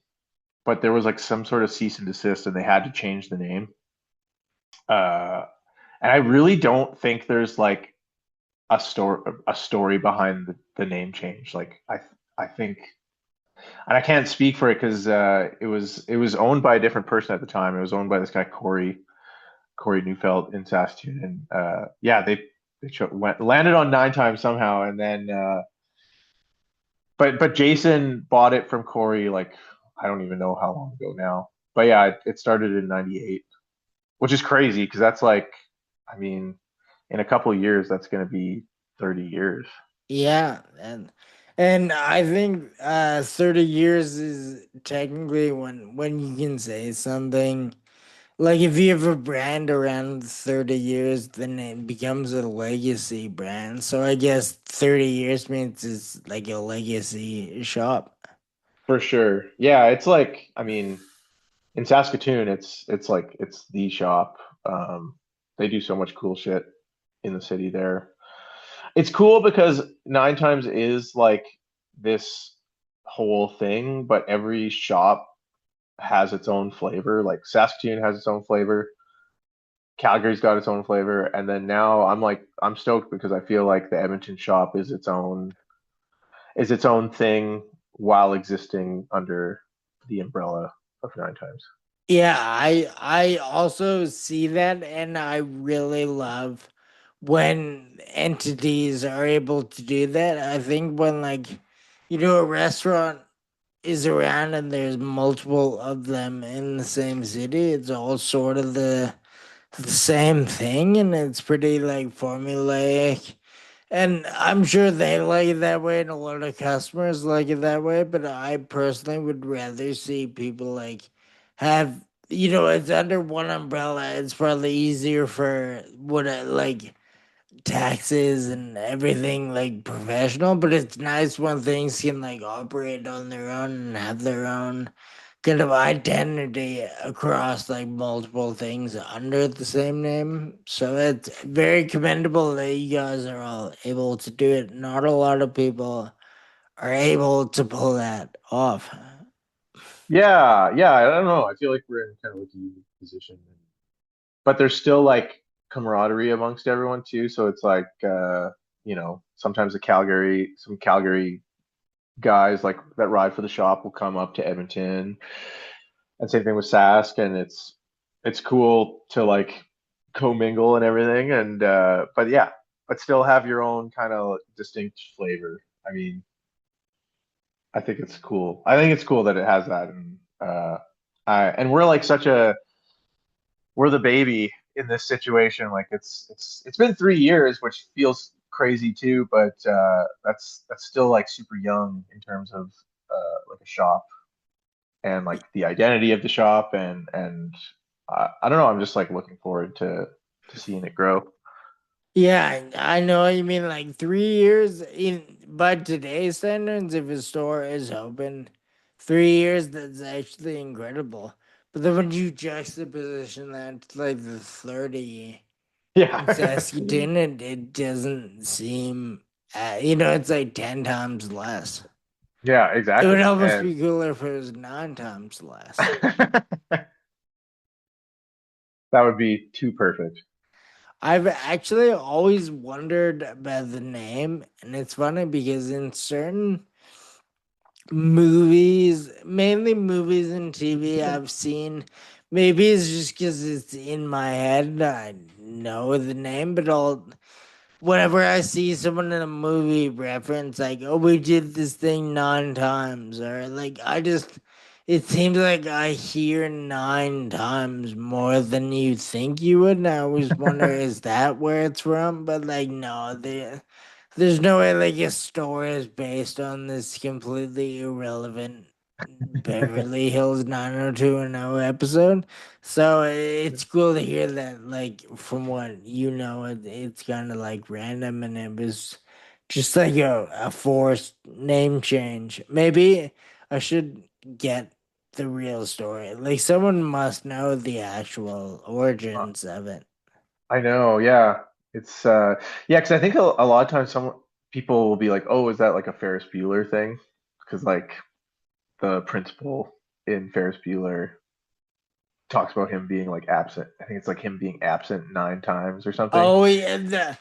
but there was like some sort of cease and desist, and they had to change the name. Uh, and I really don't think there's like a story behind the name change. Like I think, and I can't speak for it because it was owned by a different person at the time. It was owned by this guy Corey Neufeld in Saskatoon, and yeah, went landed on Nine Times somehow, and then but Jason bought it from Corey like I don't even know how long ago now. But yeah, it started in '98, which is crazy because that's like, I mean, in a couple of years, that's going to be 30 years.
Yeah, and I think 30 years is technically when you can say something. Like if you have a brand around 30 years, then it becomes a legacy brand. So I guess 30 years means it's like a legacy shop.
For sure. Yeah, it's like, I mean, in Saskatoon, it's like it's the shop. They do so much cool shit in the city there. It's cool because Nine Times is like this whole thing, but every shop has its own flavor. Like Saskatoon has its own flavor. Calgary's got its own flavor, and then now I'm stoked because I feel like the Edmonton shop is its own thing while existing under the umbrella of Nine Times.
Yeah, I also see that and I really love when entities are able to do that. I think when like a restaurant is around and there's multiple of them in the same city, it's all sort of the same thing and it's pretty like formulaic. And I'm sure they like it that way and a lot of customers like it that way, but I personally would rather see people like have it's under one umbrella. It's probably easier for what like taxes and everything like professional, but it's nice when things can like operate on their own and have their own kind of identity across like multiple things under the same name. So it's very commendable that you guys are all able to do it. Not a lot of people are able to pull that off.
Yeah, yeah, I don't know. I feel like we're in kind of like a unique position, but there's still like camaraderie amongst everyone too. So it's like, sometimes some Calgary guys like that ride for the shop will come up to Edmonton, and same thing with Sask, and it's cool to like commingle and everything, and but yeah, but still have your own kind of distinct flavor. I mean, I think it's cool. I think it's cool that it has that, and and we're like we're the baby in this situation. Like it's been 3 years, which feels crazy too, but that's still like super young in terms of like a shop and like the identity of the shop, and I don't know. I'm just like looking forward to seeing it grow.
Yeah, I know what you mean. Like 3 years in, by today's standards, if a store is open, 3 years, that's actually incredible. But then when you juxtaposition that to like the 30 in
Yeah,
Saskatoon, it doesn't seem, it's like 10 times less.
yeah,
It would
exactly.
almost
And
be cooler if it was 9 times less.
that would be too perfect.
I've actually always wondered about the name, and it's funny because in certain movies, mainly movies and TV I've seen. Maybe it's just because it's in my head. I know the name, but whenever I see someone in a movie reference like, "Oh, we did this thing 9 times," or like, it seems like I hear 9 times more than you think you would. And I always wonder, is that where it's from? But like, no, there's no way like a story is based on this completely irrelevant Beverly Hills 90210 episode. So it's cool to hear that, like, from what you know, it's kind of like random and it was just like a forced name change. Maybe I should get the real story. Like, someone must know the actual origins of it.
I know, yeah. It's yeah, because I think a lot of times some people will be like, "Oh, is that like a Ferris Bueller thing?" Because like the principal in Ferris Bueller talks about him being like absent. I think it's like him being absent 9 times or something.
Oh, yeah,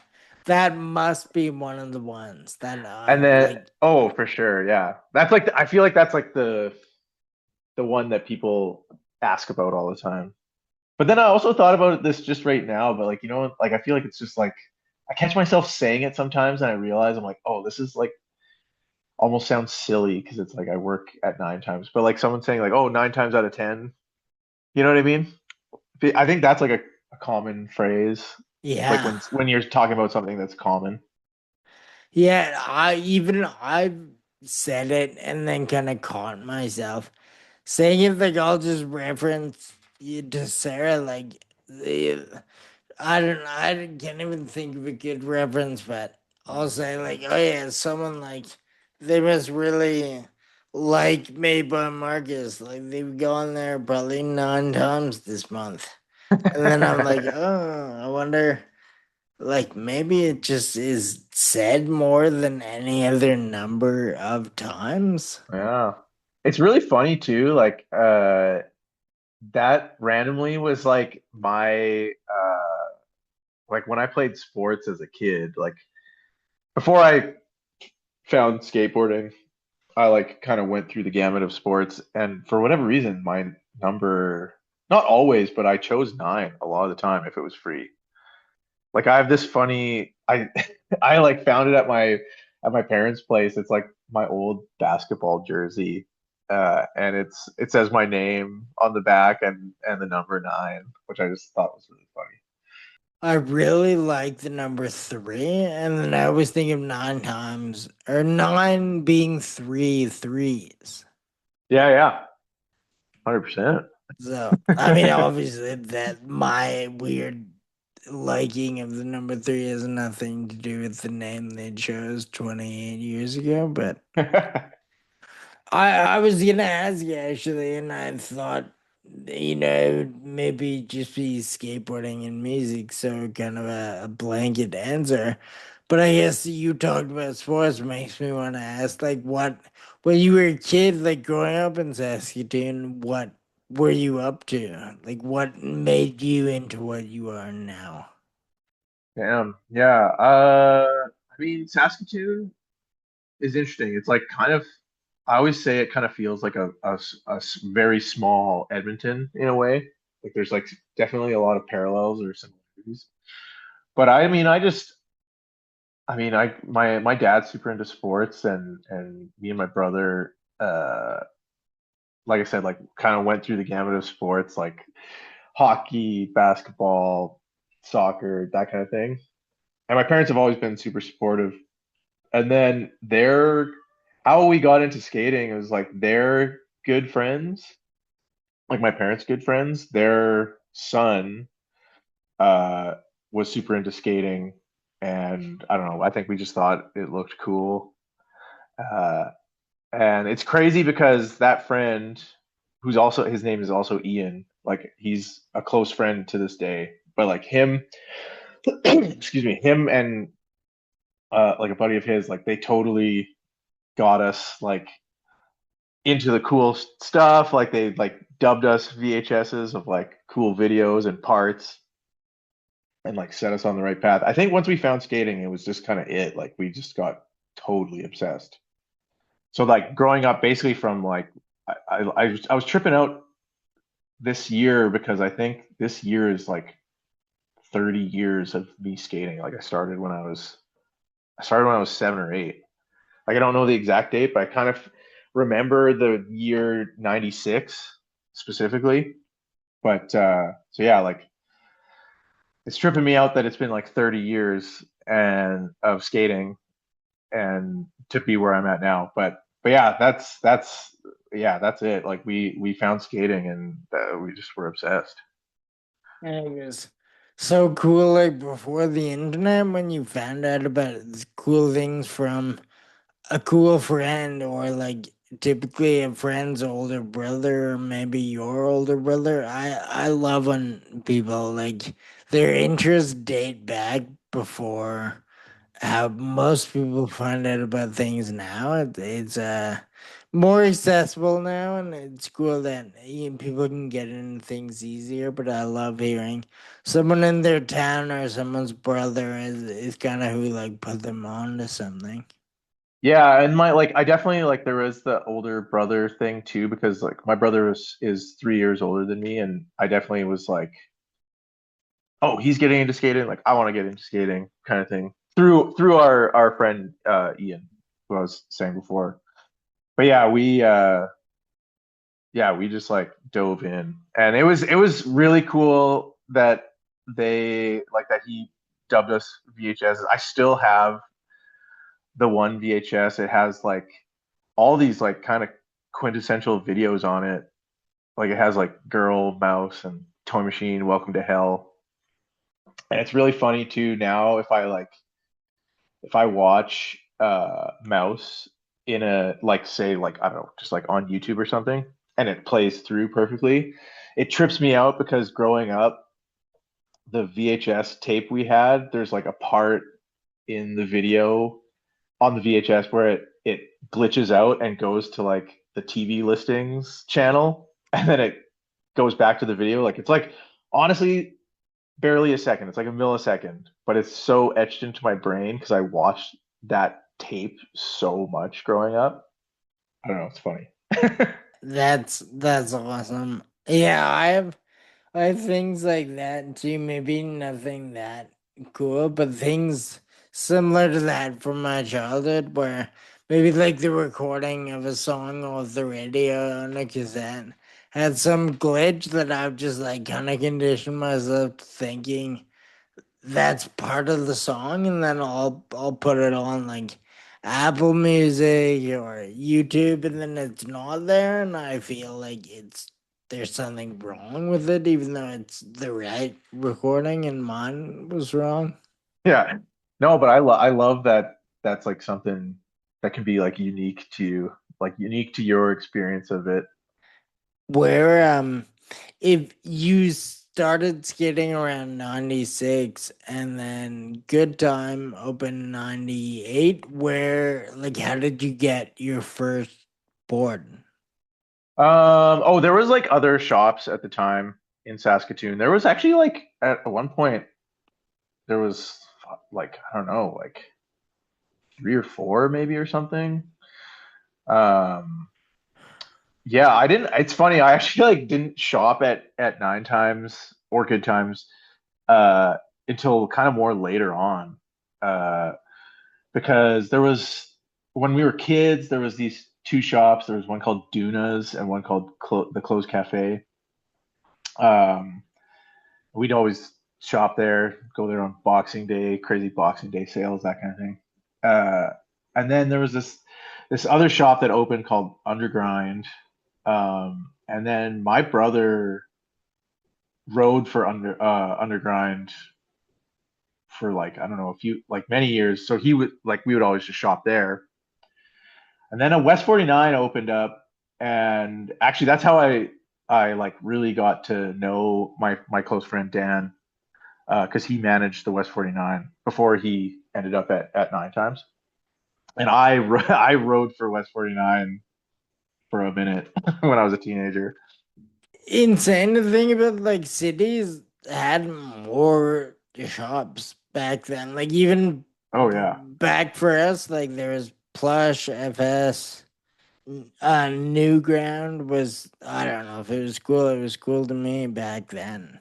that must be one of the ones that
And
I'm
then
like,
oh, for sure, yeah. That's like I feel like that's like the one that people ask about all the time. But then I also thought about this just right now, but like like I feel like it's just like I catch myself saying it sometimes and I realize I'm like, "Oh, this is like almost sounds silly because it's like I work at 9 times." But like someone saying like, "Oh, 9 times out of 10." You know what I mean? I think that's like a common phrase, like
yeah.
when you're talking about something that's common.
Yeah, I've said it and then kind of caught myself saying it. Like, I'll just reference you to Sarah. Like, I can't even think of a good reference, but I'll say like, oh yeah, someone like they must really like me by Marcus. Like, they've gone there probably 9 times this month, and then I'm like, oh, I wonder. Like, maybe it just is said more than any other number of times.
Yeah. It's really funny too, like that randomly was like my like when I played sports as a kid, like before I found skateboarding, I like kind of went through the gamut of sports, and for whatever reason, my number, not always, but I chose 9 a lot of the time if it was free. Like I have this funny, I I like found it at my parents' place. It's like my old basketball jersey, and it says my name on the back and the number 9, which I just thought was really funny.
I really like the number three, and then I always think of 9 times, or nine being three threes.
Yeah, yeah, 100%.
So, I mean, obviously, that my weird liking of the number three has nothing to do with the name they chose 28 years ago, but I was gonna ask you actually, and I thought, maybe just be skateboarding and music, so kind of a blanket answer. But I guess you talked about sports makes me want to ask, like, what when you were a kid, like growing up in Saskatoon, what were you up to? Like, what made you into what you are now?
Damn. Yeah. I mean, Saskatoon is interesting. It's like kind of, I always say it kind of feels like very small Edmonton in a way. Like there's like definitely a lot of parallels or similarities. But I mean, my dad's super into sports and me and my brother, like I said, like kind of went through the gamut of sports, like hockey, basketball, soccer, that kind of thing. And my parents have always been super supportive. And then how we got into skating was like their good friends, like my parents' good friends, their son uh was super into skating. And I don't know, I think we just thought it looked cool. Uh and it's crazy because that friend who's also his name is also Ian, like he's a close friend to this day. But like him, excuse me, him and like a buddy of his, like they totally got us like into the cool stuff. Like they like dubbed us VHSs of like cool videos and parts and like set us on the right path. I think once we found skating, it was just kind of it. Like we just got totally obsessed. So like growing up, basically from like I was tripping out this year because I think this year is like 30 years of me skating. Like I started when I was 7 or 8. Like I don't know the exact date, but I kind of remember the year 96 specifically. But so yeah, like it's tripping me out that it's been like 30 years and of skating and to be where I'm at now. But yeah, that's it. Like we found skating and we just were obsessed.
And it was so cool, like before the internet, when you found out about cool things from a cool friend, or like typically a friend's older brother, or maybe your older brother. I love when people like their interests date back before how most people find out about things now. It's more accessible now, and it's cool that people can get into things easier. But I love hearing someone in their town or someone's brother is kind of who like put them on to something.
Yeah, and my like I definitely like there is the older brother thing too because like my brother is 3 years older than me and I definitely was like, oh, he's getting into skating, like I want to get into skating kind of thing through our friend Ian, who I was saying before. But yeah, we just like dove in and it was really cool that they like that he dubbed us VHS. I still have the one VHS. It has like all these like kind of quintessential videos on it. Like it has like Girl, Mouse, and Toy Machine, Welcome to Hell. And it's really funny too now if I watch Mouse in a like say like I don't know, just like on YouTube or something, and it plays through perfectly, it trips me out because growing up, the VHS tape we had, there's like a part in the video on the VHS where it glitches out and goes to like the TV listings channel and then it goes back to the video. Like it's like honestly barely a second. It's like a millisecond, but it's so etched into my brain because I watched that tape so much growing up. I don't know, it's funny.
That's awesome. Yeah, I have things like that too. Maybe nothing that cool, but things similar to that from my childhood, where maybe like the recording of a song off the radio on a cassette had some glitch that I've just like kind of conditioned myself to thinking that's part of the song, and then I'll put it on like Apple Music or YouTube, and then it's not there, and I feel like there's something wrong with it, even though it's the right recording and mine was wrong.
Yeah. No, but I love that that's like something that can be like unique to your experience of it.
Where if you started skating around 96 and then Good Time opened 98, where like how did you get your first board?
Oh, there was like other shops at the time in Saskatoon. There was actually like at one point there was like I don't know, like 3 or 4 maybe or something. Um, yeah, I didn't. It's funny. I actually like didn't shop at Nine Times or Good Times uh, until kind of more later on, uh, because there was when we were kids there was these two shops. There was one called Dunas and one called the Closed Cafe. Um, we'd always shop there, go there on Boxing Day, crazy Boxing Day sales, that kind of thing. Uh, and then there was this other shop that opened called Undergrind. And then my brother rode for Undergrind for like I don't know a few like many years. So he would like we would always just shop there. And then a West 49 opened up, and actually that's how I like really got to know my close friend Dan because he managed the West 49 before he ended up at Nine Times. And I rode for West 49 for a minute when I was a teenager.
Insane to think about, like cities had more shops back then. Like even
Oh yeah.
back for us, like there was Plush, FS. New Ground was, I don't know if it was cool. It was cool to me back then.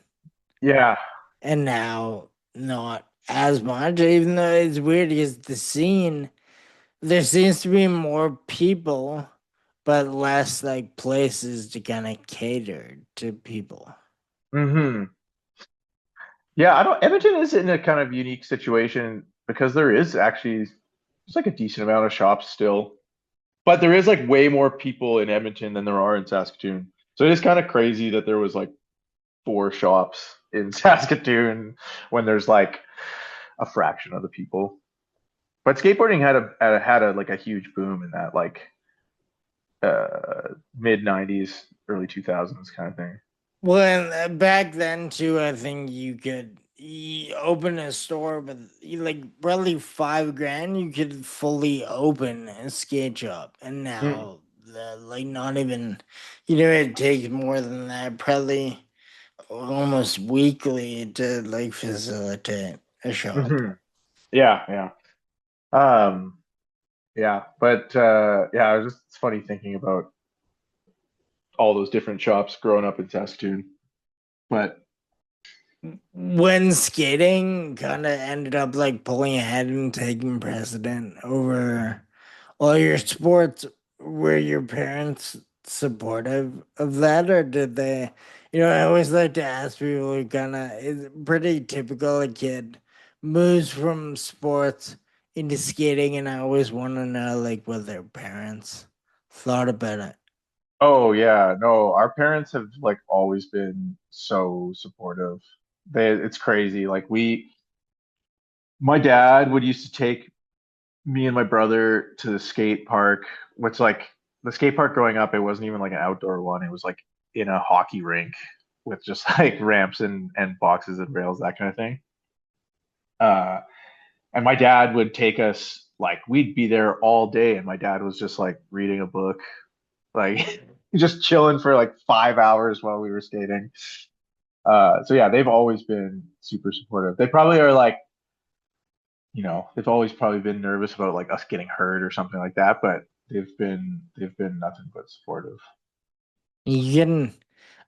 Yeah.
and now not as much. Even though it's weird because the scene, there seems to be more people, but less like places to kind of cater to people.
Hmm. Yeah, I don't. Edmonton is in a kind of unique situation because there is actually it's like a decent amount of shops still, but there is like way more people in Edmonton than there are in Saskatoon. So it is kind of crazy that there was like four shops in Saskatoon when there's like a fraction of the people. But skateboarding had a like a huge boom in that like mid 90s, early 2000s kind of thing.
Well, and back then too, I think you could open a store with like probably 5 grand. You could fully open a skate shop, and
Mm.
now like not even, you know, it takes more than that, probably almost weekly to like facilitate a shop.
Hmm. Yeah, yeah. Um, yeah, but yeah, it was just it's funny thinking about all those different shops growing up in Saskatoon. But
When skating kind of ended up like pulling ahead and taking precedent over all your sports, were your parents supportive of that, or did they? You know, I always like to ask people who kind of is pretty typical. A kid moves from sports into skating, and I always want to know like what their parents thought about it.
oh yeah, no, our parents have like always been so supportive. It's crazy. Like my dad would used to take me and my brother to the skate park, which like the skate park growing up, it wasn't even like an outdoor one. It was like in a hockey rink with just like ramps and boxes and rails, that kind of thing. Uh, and my dad would take us like we'd be there all day, and my dad was just like reading a book, like just chilling for like 5 hours while we were skating. So yeah, they've always been super supportive. They probably are like, they've always probably been nervous about like us getting hurt or something like that, but they've been nothing but supportive.
You can,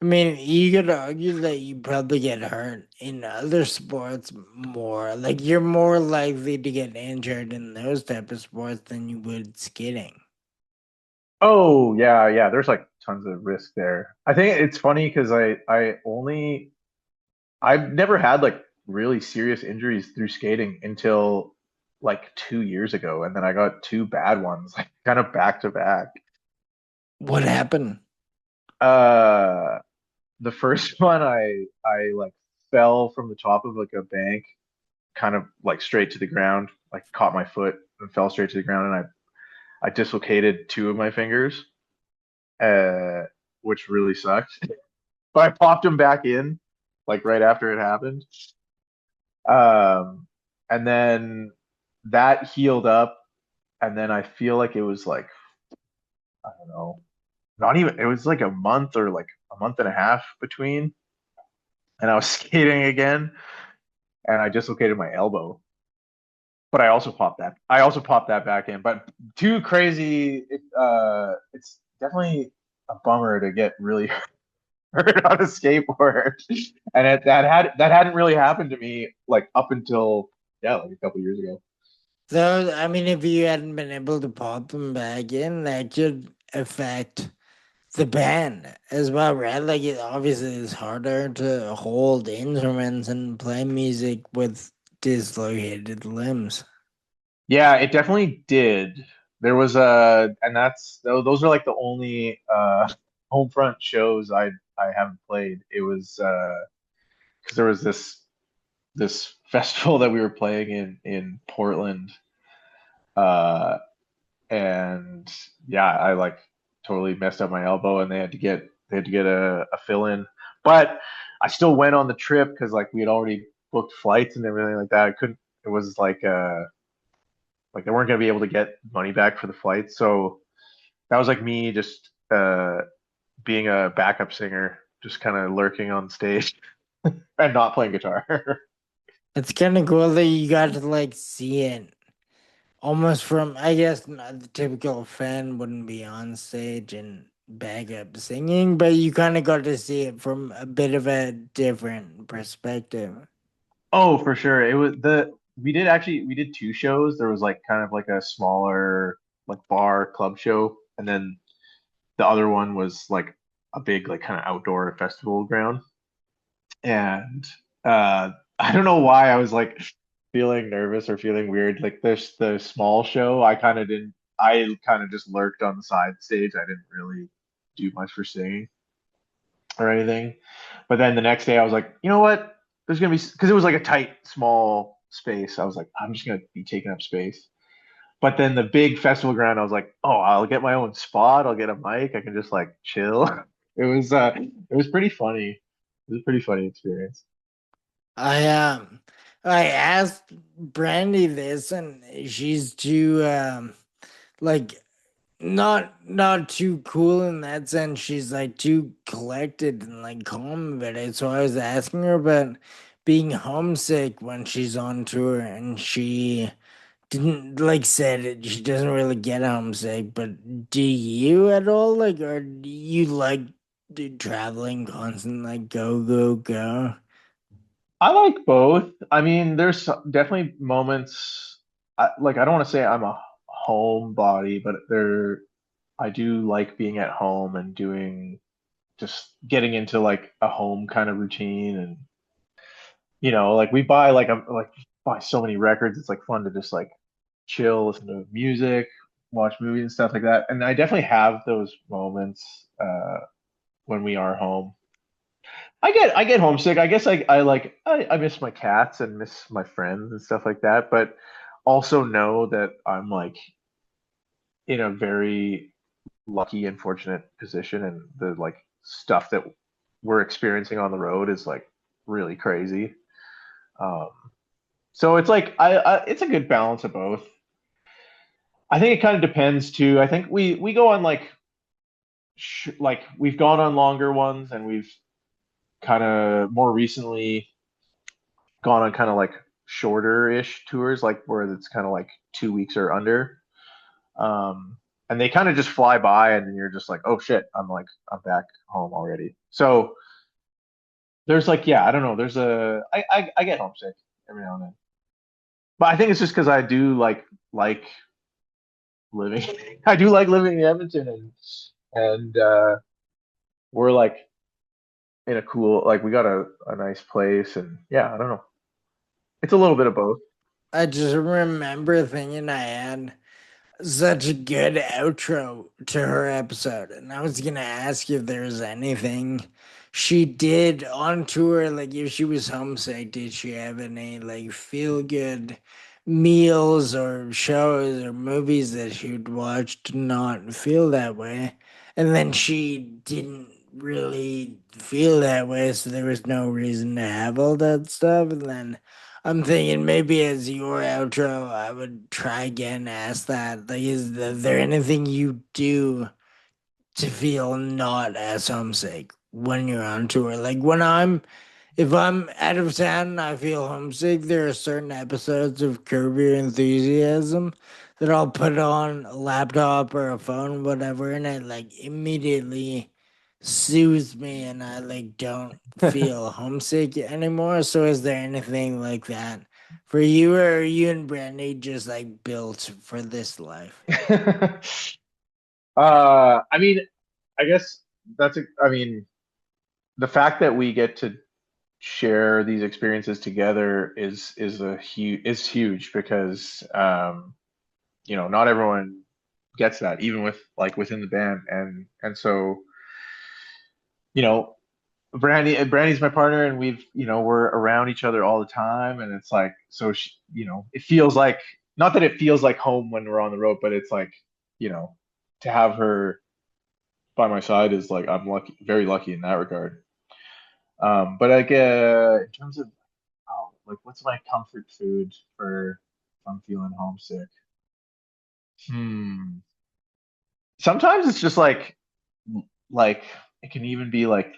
I mean, you could argue that you probably get hurt in other sports more. Like you're more likely to get injured in those type of sports than you would skating.
Oh yeah, yeah. There's like tons of risk there. I think it's funny because I've never had like really serious injuries through skating until like 2 years ago, and then I got two bad ones, like kind of back to back.
What happened?
Uh, the first one, I like fell from the top of like a bank, kind of like straight to the ground, like caught my foot and fell straight to the ground, and I dislocated two of my fingers, uh, which really sucked. But I popped them back in like right after it happened. Um, and then that healed up, and then I feel like it was like I don't know, not even it was like a month or like a month and a half between, and I was skating again, and I dislocated my elbow. But I also popped that back in. But too crazy. It's definitely a bummer to get really hurt on a skateboard, and that hadn't really happened to me like up until yeah, like a couple years ago.
So, I mean, if you hadn't been able to pop them back in, that could affect the band as well, right? Like, it obviously is harder to hold instruments and play music with dislocated limbs.
Yeah, it definitely did. There was and those are like the only home front shows I haven't played. It was because there was this festival that we were playing in Portland, uh, and yeah, I like totally messed up my elbow, and they had to get a fill in, but I still went on the trip because like we had already booked flights and everything like that. I couldn't. It was like they weren't gonna be able to get money back for the flight, so that was like me just being a backup singer, just kind of lurking on stage and not playing guitar.
It's kind of cool that you got to like see it almost from, I guess, not the typical fan wouldn't be on stage and backup singing, but you kind of got to see it from a bit of a different perspective.
Oh, for sure. It was the we did two shows. There was like kind of like a smaller like bar club show, and then the other one was like a big like kind of outdoor festival ground. And I don't know why I was like feeling nervous or feeling weird. Like this the small show, I kind of just lurked on the side stage. I didn't really do much for singing or anything. But then the next day I was like, you know what? There's gonna be because it was like a tight, small space. I was like, I'm just gonna be taking up space. But then the big festival ground, I was like, oh, I'll get my own spot. I'll get a mic. I can just like chill. It was pretty funny. It was a pretty funny experience.
I I asked Brandy this, and she's too like not too cool in that sense. She's like too collected and like calm about it. So I was asking her about being homesick when she's on tour, and she didn't like said it. She doesn't really get homesick, but do you at all? Like, or do you like traveling constant, like go go go?
I like both. I mean, definitely moments. Like I don't want to say I'm a homebody, but I do like being at home and doing just getting into like a home kind of routine and like we buy like buy so many records. It's like fun to just like chill, listen to music, watch movies and stuff like that. And I definitely have those moments when we are home. I get homesick. I guess I miss my cats and miss my friends and stuff like that, but also know that I'm like in a very lucky and fortunate position and the like stuff that we're experiencing on the road is like really crazy. Um, so it's like it's a good balance of both. I think it kind of depends too. I think we go on like like we've gone on longer ones and we've kind of more recently gone on kind of like shorter-ish tours, like where it's kind of like 2 weeks or under. And they kind of just fly by, and then you're just like, oh shit, I'm back home already. So there's like, yeah, I don't know. I get homesick every now and then, but I think it's just because I do like living. I do like living in Edmonton, and we're like in a cool, like we got a nice place, and yeah, I don't know. It's a little bit of both.
I just remember thinking I had such a good outro to her episode. And I was gonna ask if there's anything she did on tour, like if she was homesick, did she have any like feel good meals or shows or movies that she would watch to not feel that way? And then she didn't really feel that way, so there was no reason to have all that stuff. And then I'm thinking maybe as your outro, I would try again and ask that. Like, there anything you do to feel not as homesick when you're on tour? Like if I'm out of town and I feel homesick, there are certain episodes of Curb Your Enthusiasm that I'll put on a laptop or a phone, whatever, and it like immediately soothes me and I like don't feel homesick anymore. So is there anything like that for you, or are you and Brandy just like built for this life?
I mean, I guess I mean, the fact that we get to share these experiences together is huge because not everyone gets that even with like within the band and so you know Brandy's my partner and we're around each other all the time and it's like it feels like not that it feels like home when we're on the road but it's like you know to have her by my side is like I'm lucky, very lucky in that regard. But like in terms of like what's my comfort food for if I'm feeling homesick? Hmm. Sometimes it's just like it can even be like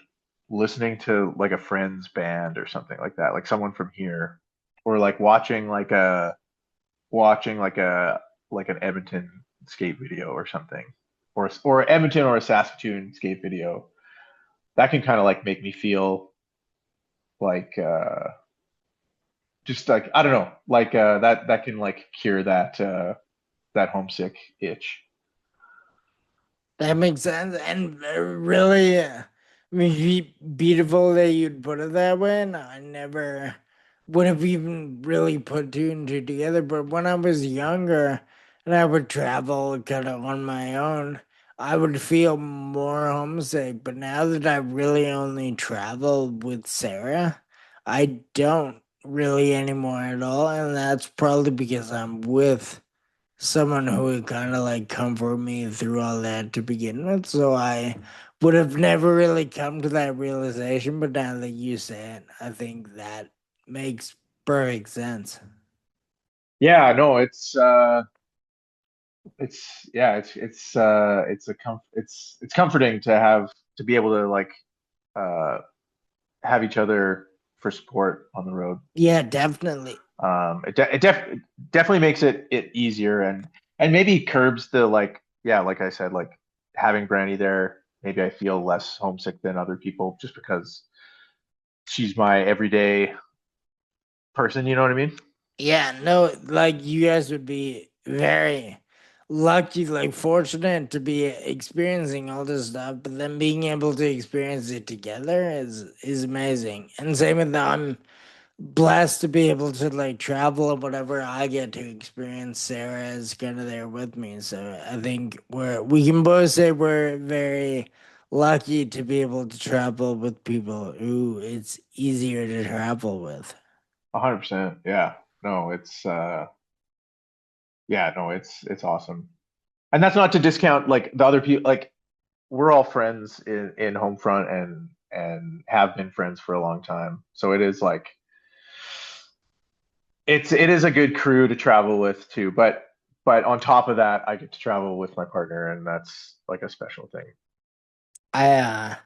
listening to like a friend's band or something like that, like someone from here, or like watching like an Edmonton skate video or something, or Edmonton or a Saskatoon skate video. That can kind of like make me feel like just like I don't know, like that can like cure that homesick itch.
That makes sense. And really, I mean, beautiful that you'd put it that way. And I never would have even really put two and two together. But when I was younger and I would travel kind of on my own, I would feel more homesick. But now that I really only travel with Sarah, I don't really anymore at all. And that's probably because I'm with someone who would kind of like comfort me through all that to begin with. So I would have never really come to that realization. But now that you say it, I think that makes perfect sense.
Yeah, no, it's yeah, it's comforting to have to be able to like uh have each other for support on the road.
Yeah, definitely.
It definitely makes it easier and maybe curbs the like yeah, like I said, like having Brandy there, maybe I feel less homesick than other people just because she's my everyday person, you know what I mean?
Yeah, no, like you guys would be very lucky, like fortunate to be experiencing all this stuff, but then being able to experience it together is amazing. And same with them. Blessed to be able to like travel and whatever I get to experience. Sarah is kind of there with me, so I think we can both say we're very lucky to be able to travel with people who it's easier to travel with.
100%. Yeah. No, yeah, no, it's awesome. And that's not to discount like the other people like we're all friends in Homefront and have been friends for a long time. So it is like it is a good crew to travel with too. But on top of that, I get to travel with my partner and that's like a special thing.
I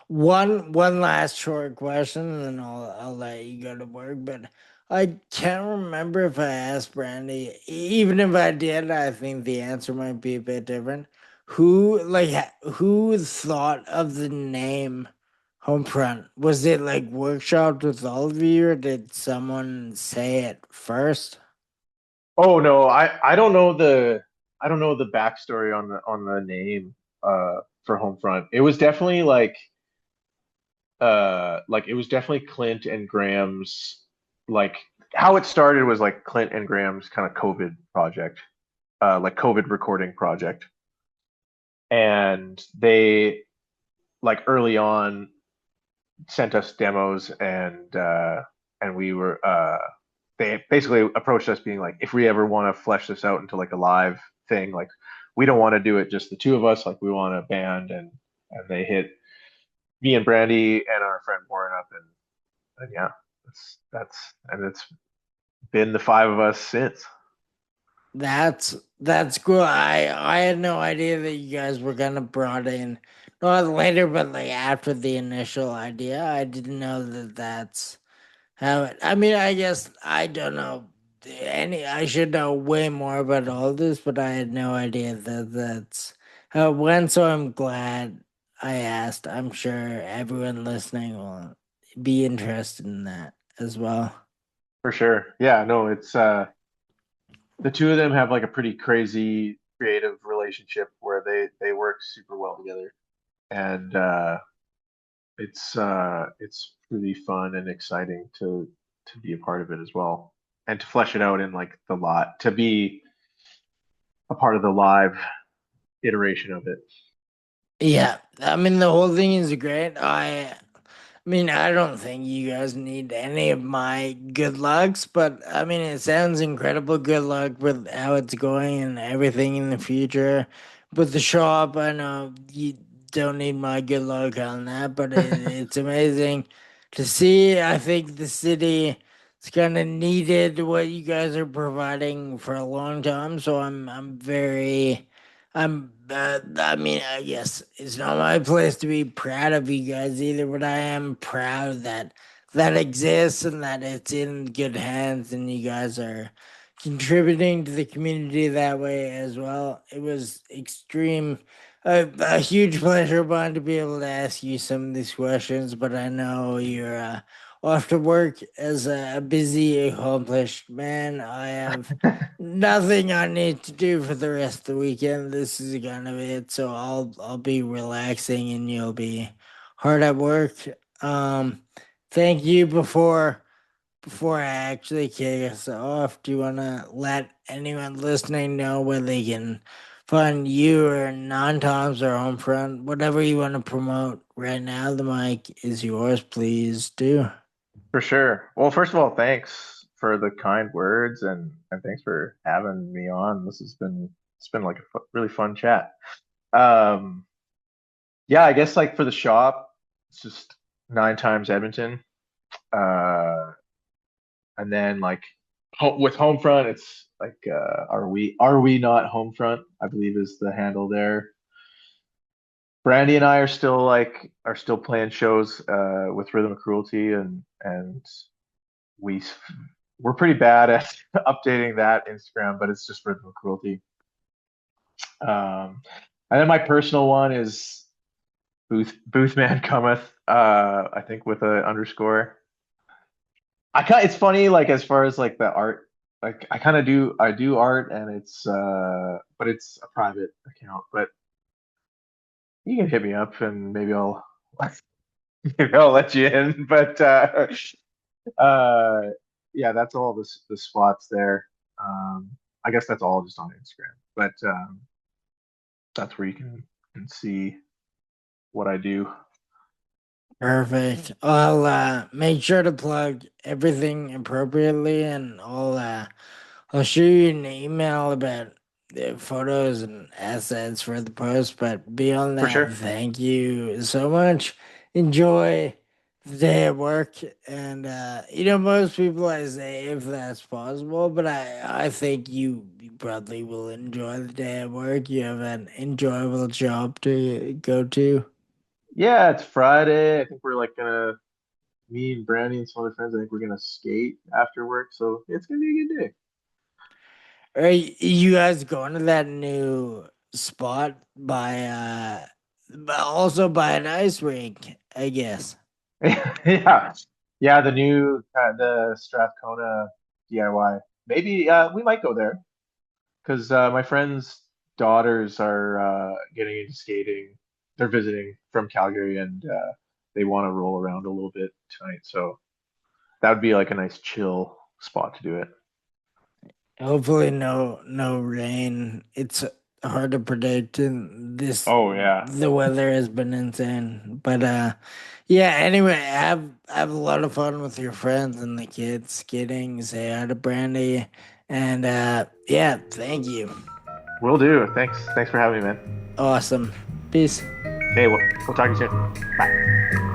one last short question, and then I'll let you go to work. But I can't remember if I asked Brandy. Even if I did, I think the answer might be a bit different. Who thought of the name Homefront? Was it like workshopped with all of you, or did someone say it first?
Oh no, I don't know the backstory on the name for Homefront. It was definitely like it was definitely Clint and Graham's like how it started was like Clint and Graham's kind of COVID project, like COVID recording project. And they like early on sent us demos and we were they basically approached us being like if we ever want to flesh this out into like a live thing, like we don't want to do it just the two of us, like we want a band and they hit me and Brandy and our friend Warren up and yeah, that's and it's been the five of us since.
That's cool. I had no idea that you guys were gonna brought in not later, but like after the initial idea. I didn't know that that's how it. I mean, I guess I don't know any. I should know way more about all this, but I had no idea that that's how it went. So I'm glad I asked. I'm sure everyone listening will be interested in that as well.
For sure. Yeah, no, it's the two of them have like a pretty crazy creative relationship where they work super well together. And it's really fun and exciting to be a part of it as well. And to flesh it out in like the lot to be a part of the live iteration of it.
Yeah, I mean the whole thing is great. I mean, I don't think you guys need any of my good lucks, but I mean, it sounds incredible good luck with how it's going and everything in the future. With the shop, I know you don't need my good luck on that, but it's amazing to see. I think the city it's kind of needed what you guys are providing for a long time, so I'm very I mean, I guess it's not my place to be proud of you guys either, but I am proud that that exists and that it's in good hands and you guys are contributing to the community that way as well. It was a huge pleasure, Bond, to be able to ask you some of these questions, but I know you're off to work as a busy, accomplished man. I have nothing I need to do for the rest of the weekend. This is kind of it. So I'll be relaxing and you'll be hard at work. Um, Thank you before I actually kick us off, do you want to let anyone listening know where they can find you or non-toms or Homefront, whatever you want to promote right now? The mic is yours. Please do.
For sure. Well, first of all, thanks for the kind words and thanks for having me on. This has been it's been like a really fun chat. Um, yeah, I guess like for the shop, it's just nine times Edmonton. Uh, and then like with Homefront, it's like are we not Homefront? I believe is the handle there. Brandy and I are still playing shows with Rhythm of Cruelty and we we're pretty bad at updating that Instagram, but it's just Rhythm of Cruelty. And then my personal one is Boothman Cometh. I think with a underscore. It's funny like as far as like the art, like I do art and it's but it's a private account. But you can hit me up and maybe I'll maybe I'll let you in. But uh yeah, that's all the spots there. Um, I guess that's all just on Instagram, but that's where you can see what I do.
Perfect. I'll make sure to plug everything appropriately, and I'll shoot you an email about the photos and assets for the post. But beyond
For
that,
sure.
thank you so much. Enjoy the day at work. And most people I say if that's possible, but I think you probably will enjoy the day at work. You have an enjoyable job to go to.
Yeah, it's Friday. I think we're like gonna me and Brandy and some other friends. I think we're gonna skate after work, so it's gonna be a good day.
Are you guys going to that new spot but also by an ice rink, I guess.
Yeah, yeah. The new the Strathcona DIY. Maybe we might go there because my friends' daughters are getting into skating. They're visiting from Calgary and they want to roll around a little bit tonight. So that would be like a nice chill spot to do it.
Hopefully no rain. It's hard to predict and
Oh yeah.
the weather has been insane. But yeah, anyway, have a lot of fun with your friends and the kids skating. Say hi to Brandy. And yeah, thank you.
Will do. Thanks. Thanks for having me, man.
Awesome. Peace.
Okay, we'll talk to you soon. Bye.